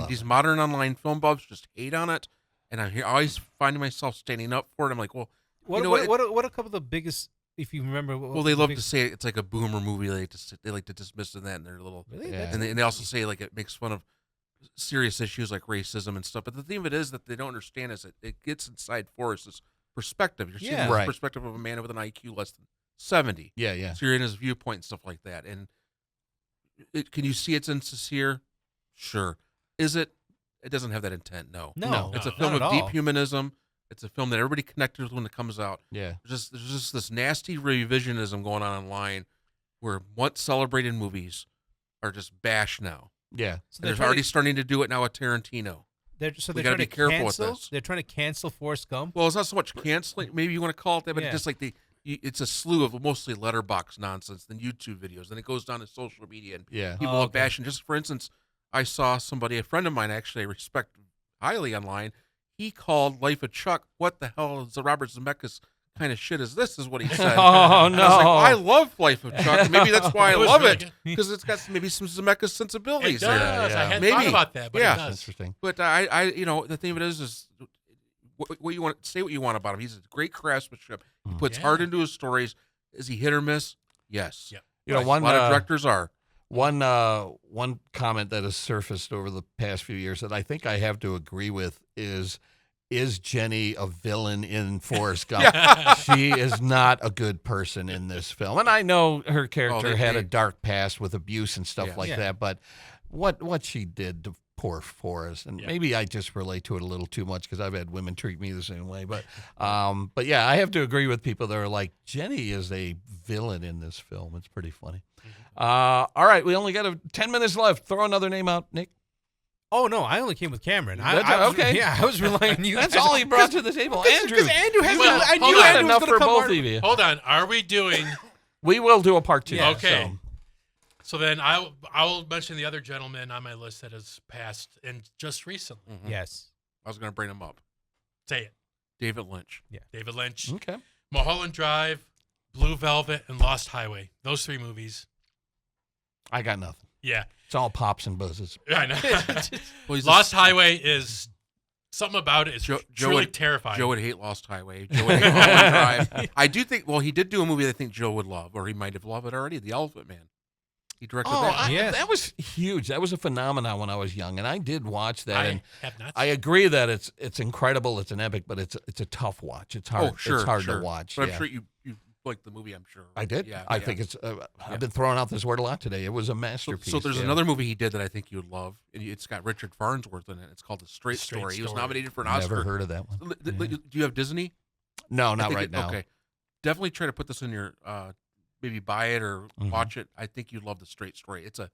These modern online film buffs just hate on it, and I'm always finding myself standing up for it. I'm like, well, what are a couple of the biggest? If you remember, they love to say it's like a boomer movie. They like to dismiss that in their little. Really? Yeah. And they also say like it makes fun of serious issues like racism and stuff. But the thing of it is that they don't understand is that it gets inside Forrest's perspective. You're seeing the perspective of a man with an IQ less than 70. Yeah. So you're in his viewpoint and stuff like that. And can you see it's insincere? Sure. Is it? It doesn't have that intent. No. It's a film of deep humanism. It's a film that everybody connected with when it comes out. Yeah. There's just this nasty revisionism going on online where once celebrated movies are just bashed now. Yeah. So they're already starting to do it now with Tarantino. They're trying to be careful with this. They're trying to cancel Forrest Gump. Well, it's not so much canceling. Maybe you want to call it that, but it's just like it's a slew of mostly letterbox nonsense, then YouTube videos. Then it goes down to social media, and people are bashing. Just for instance, I saw a friend of mine actually I respect highly online. he called Life of Chuck, what the hell is the Robert Zemeckis kind of shit is this, is what he said. Oh, And no. I was like, well, I love Life of Chuck. Maybe that's why I It was love really it, good. because it's got maybe some Zemeckis sensibilities It does. there. Yeah. I hadn't Maybe. thought about that, but Yeah. it does. Interesting. But I, the thing of it is what you want, say what you want about him. He's a great craftsmanship. He puts Yeah. heart into his stories. Is he hit or miss? Yes. Yep. You know, a one lot of directors are. One comment that has surfaced over the past few years that I think I have to agree with is Jenny a villain in Forrest Gump? She is not a good person in this film. And I know her character had a dark past with abuse and stuff like that, but what she did to poor Forrest, and maybe I just relate to it a little too much because I've had women treat me the same way. But yeah, I have to agree with people that are like, Jenny is a villain in this film. It's pretty funny. All right, we only got 10 minutes left. Throw another name out, Nick. Oh no, I only came with Cameron. Okay. Yeah, I was relying on you. That's guys. all he brought to the table. Andrew. Because Andrew has. Well, I hold knew on. Andrew was enough going for to come. both Mark. of you. Hold on. Are we doing? We will do a part 2. Yeah. Okay. So. So then I will mention the other gentleman on my list that has passed and just recently. Mhm. Yes. I was going to bring him up. Say it. David Lynch. David Lynch. Okay. Mulholland Drive, Blue Velvet, and Lost Highway. Those 3 movies. I got nothing. Yeah. It's all pops and buzzes. I know. Well, he's Lost Highway is something about it. It's truly would, terrifying. Joe would hate Lost Highway. Joe would hate Mulholland Drive. I do think, well, he did do a movie that I think Joe would love, or he might have loved it already, The Elephant Man. He directed that. Yes. That was huge. That was a phenomenon when I was young, and I did watch that. I and have not. I agree that it's incredible. It's an epic, but it's a tough watch. It's hard. Oh, sure, it's hard sure. to watch. But yeah. I'm sure you liked the movie, I'm sure. I did. Yeah, I think it's. I've been throwing out this word a lot today. It was a masterpiece. So there's yeah. another movie he did that I think you would love, and it's got Richard Farnsworth in it. It's called The Straight Straight Story. He was Story. nominated for an Never Oscar. heard of that one. Do you have Disney? No, I not think right now. Okay. Definitely try to put this in your, maybe buy it or Mhm. watch it. I think you'd love The Straight Story. It's like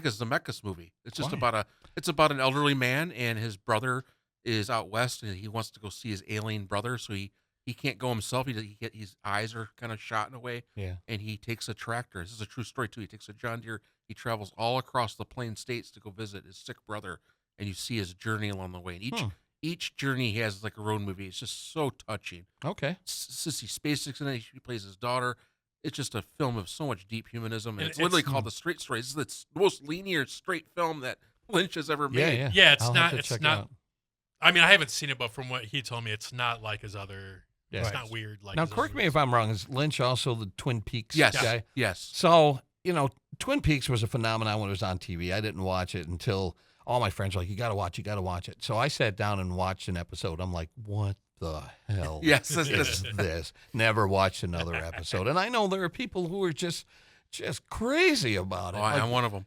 a Zemeckis movie. It's just Why? it's about an elderly man and his brother is out west and he wants to go see his alien brother. So he can't go himself. His eyes are kind of shot in a way. Yeah. And he takes a tractor. This is a true story too. He takes a John Deere. He travels all across the Plain States to go visit his sick brother. And you see his journey along the way. And each journey he has like a road movie. It's just so touching. Okay. Sissy Spacek's in it. She plays his daughter. It's just a film of so much deep humanism, and And it's literally it's- called The Straight Story. This is the most linear, straight film that Lynch has ever Yeah, made. yeah. Yeah, it's I'll not. have to It's check it not. out. I mean, I haven't seen it, but from what he told me, it's not like his other. Yeah. It's Right. not weird. Like Now, his correct other me if I'm wrong. Is Lynch also the Twin Peaks Yes, guy? yes. So, Twin Peaks was a phenomenon when it was on TV. I didn't watch it until all my friends were like, you got to watch it. So I sat down and watched an episode. I'm like, what the hell Yes, is this? Never watched another episode. And I know there are people who are just crazy about it. Oh, I'm one of them.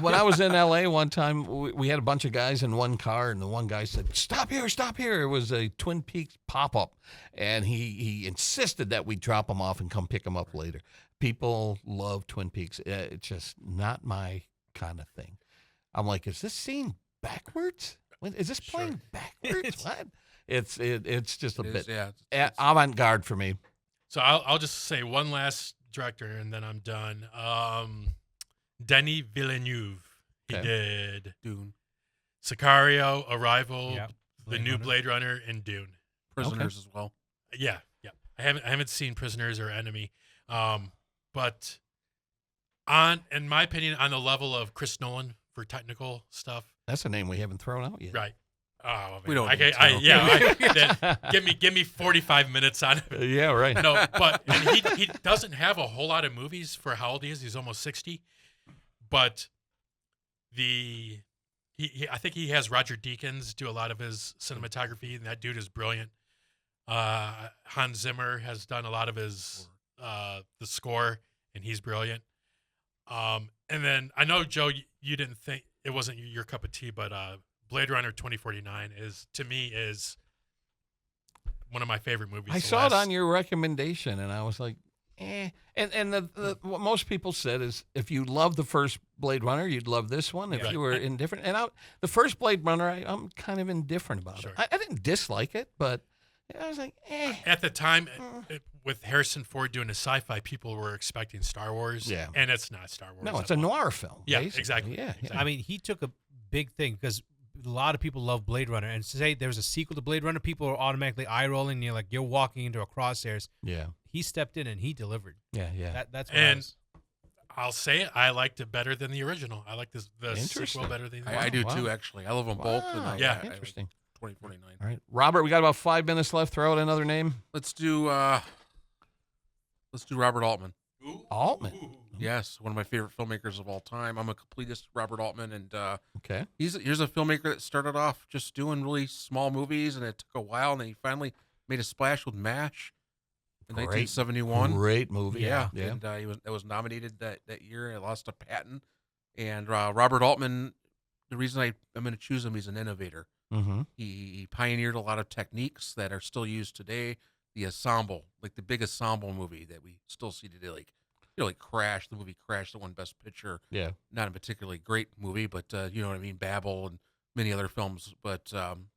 When I was in L.A. one time, we had a bunch of guys in one car, and the one guy said, stop here. It was a Twin Peaks pop-up, and he insisted that we drop him off and come pick him up later. People love Twin Peaks. It's just not my kind of thing. I'm like, is this scene backwards? Is this playing backwards? What? It's just a bit avant-garde for me. So I'll just say one last director and then I'm done. Denis Villeneuve. He Okay. did Dune. Sicario, Arrival, Yep. the Blade new Runner. Blade Runner, and Dune. Prisoners as well. Yeah. I haven't seen Prisoners or Enemy, but in my opinion, on the level of Chris Nolan for technical stuff, That's a name we haven't thrown out yet. right? Oh, We man. don't need to. Give me 45 minutes on it. Yeah, right. No, but and he doesn't have a whole lot of movies for how old he is. He's almost 60. But I think he has Roger Deakins do a lot of his cinematography, and that dude is brilliant. Hans Zimmer has done a lot of his the score, and he's brilliant. And then I know, Joe, you didn't think it wasn't your cup of tea, but Blade Runner 2049 is one of my favorite movies. I saw it on your recommendation, and I was like, eh. And what most people said is, if you love the first Blade Runner, you'd love this one. If Right. you were indifferent, and the first Blade Runner, I'm kind of indifferent about Sure. it. I didn't dislike it, but I was like, eh. At the time, with Harrison Ford doing a sci-fi, people were expecting Star Wars. Yeah. And it's not Star Wars. No, at it's a all. noir film. Yeah, basically. exactly. Yeah, Exactly. I mean, he took a big thing because a lot of people love Blade Runner, and to say there's a sequel to Blade Runner, people are automatically eye rolling. And you're walking into a crosshairs. Yeah. He stepped in and he delivered. Yeah. That's what And I'll say it, I liked it better than the original. I like the sequel better than the original. I do too, actually. I love them both. And Yeah. Interesting. 2049. All right, Robert, we got about 5 minutes left. Throw out another name. Let's do Robert Altman. Altman. Yes, one of my favorite filmmakers of all time. I'm a completist Robert Altman, and Okay. here's a filmmaker that started off just doing really small movies, and it took a while, and then he finally made a splash with MASH in 1971. Great movie. Yeah, Yeah. and it was nominated that year. I lost a patent, and Robert Altman. The reason I'm going to choose him, he's an innovator. Mm-hmm. He pioneered a lot of techniques that are still used today. The ensemble, like the big ensemble movie that we still see today, like Crash, the movie Crash that won Best Picture. Yeah. Not a particularly great movie, but you know what I mean, Babel and many other films. But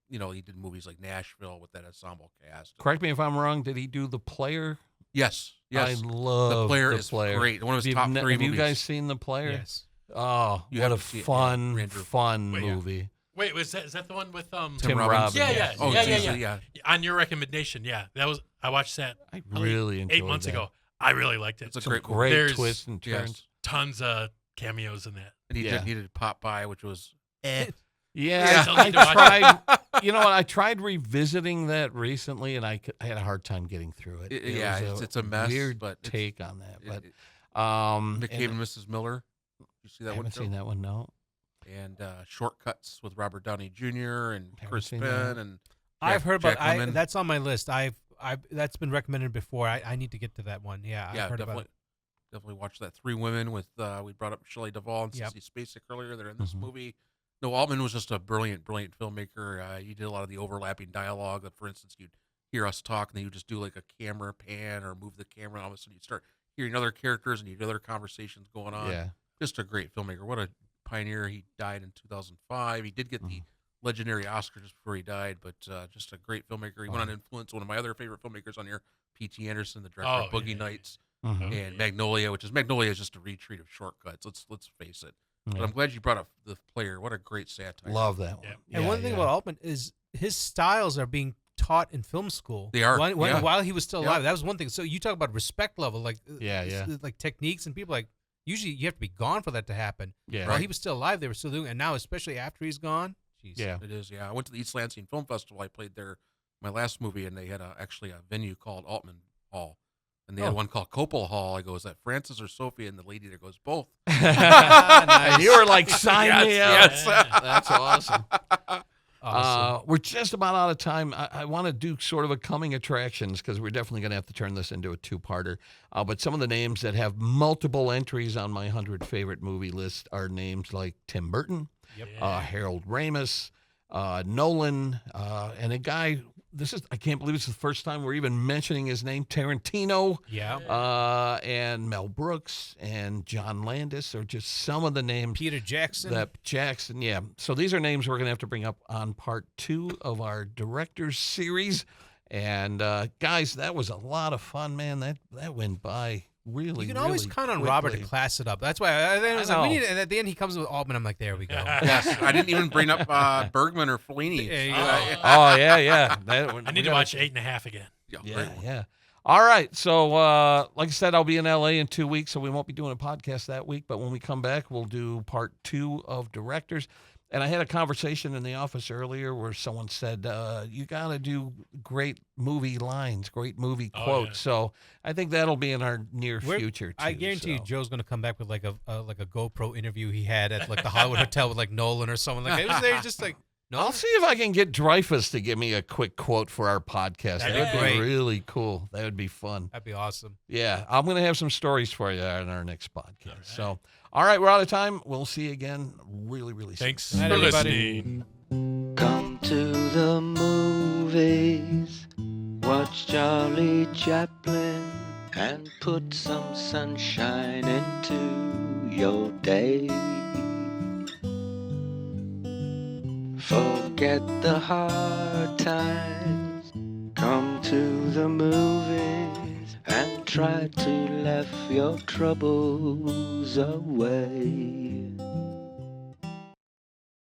he did movies like Nashville with that ensemble cast. Correct me if I'm wrong. Did he do The Player? Yes. I love The Player is great. One of his top 3 movies. Have you guys seen The Player? Yes. Oh, You what have a to see it, fun, Andrew. fun Wait, yeah. movie. Wait, is that the one with Tim Robbins. Yeah. Oh, yeah. On your recommendation, I watched that I probably really enjoyed 8 months that. ago. I really liked it. It's a Some great movie. great There's- twists and turns. Yes. Tons of cameos in that. And Yeah. he did Pop By, which was Yeah, Yeah. I tried. You know what? I tried revisiting that recently, and I had a hard time getting through it. it's a mess. Weird but it's- take on that, but McCabe and Mrs. Miller. You see I that one? haven't Joe? seen that one. No, And Shortcuts with Robert Downey Jr. and Haven't Chris seen Penn that. and I've heard about. Jack Lemmon. That's on my list. I've that's been recommended before. I need to get to that one. Yeah, I've heard definitely. about it. Definitely watch that. 3 Women with we brought up Shelley Duvall and Yep. Sissy Spacek earlier. They're in this Mhm. movie. No, Altman was just a brilliant filmmaker. You did a lot of the overlapping dialogue. For instance, you'd hear us talk, and then you just do like a camera pan or move the camera. All of a sudden, you'd start hearing other characters and you'd hear other conversations going on. yeah, Just a great filmmaker. What a pioneer. He died in 2005. He did get the legendary Oscar just before he died, but just a great filmmaker. He went on to influence one of my other favorite filmmakers on here, P.T. Anderson, the director of Boogie Nights. Mhm. And Magnolia, Magnolia is just a retreat of Shortcuts. Let's face it. But Yeah. I'm glad you brought up The Player. What a great satire. Love that one. Yeah. And one thing about Altman is his styles are being taught in film school. They are, While he was still Yeah. alive. That was one thing. So you talk about respect level, like like techniques and people like usually you have to be gone for that to happen. Yeah. While he was still alive, they were still doing it. And now, especially after he's gone, jeez. Yeah. It is, yeah. I went to the East Lansing Film Festival. I played there my last movie, and they had actually a venue called Altman Hall. And they had one called Coppola Hall. I go, is that Francis or Sophie? And the lady there goes, both. And you were like, sign me up. Yes. That's awesome. Awesome. We're just about out of time. I want to do sort of a coming attractions because we're definitely going to have to turn this into a 2-parter. But some of the names that have multiple entries on my 100 favorite movie list are names like Tim Burton, Harold Ramis, Nolan, and a guy. I can't believe it's the first time we're even mentioning his name, Tarantino. Yeah. And Mel Brooks and John Landis are just some of the names. Peter Jackson. Jackson, yeah. So these are names we're going to have to bring up on part 2 of our directors series. And guys, that was a lot of fun, man. That went by really. You can always really count on quickly. Robert to class it up. That's why I was like, know. we need. And at the end, he comes with Altman. I'm like, there we go. Yes. I didn't even bring up Bergman or Fellini. There you go. Oh yeah. I need to watch 8.5 again. Yeah. All right. So, like I said, I'll be in LA in 2 weeks, so we won't be doing a podcast that week. But when we come back, we'll do part 2 of directors. And I had a conversation in the office earlier where someone said, you got to do great movie lines, great movie quotes. Yeah. So I think that'll be in our near future, too. I guarantee you so. Joe's going to come back with like a GoPro interview he had at like the Hollywood Hotel with like Nolan or someone like that. It was there just like, I'll see if I can get Dreyfuss to give me a quick quote for our podcast. That'd That be would be great. really cool. That would be fun. that'd be awesome. Yeah, I'm going to have some stories for you on our next podcast. So, all right, we're out of time. We'll see you again really, really soon. Thanks Night, for everybody. listening. Come to the movies, watch Charlie Chaplin, and put some sunshine into your day. Forget the hard times, come to the movies, and try to laugh your troubles away.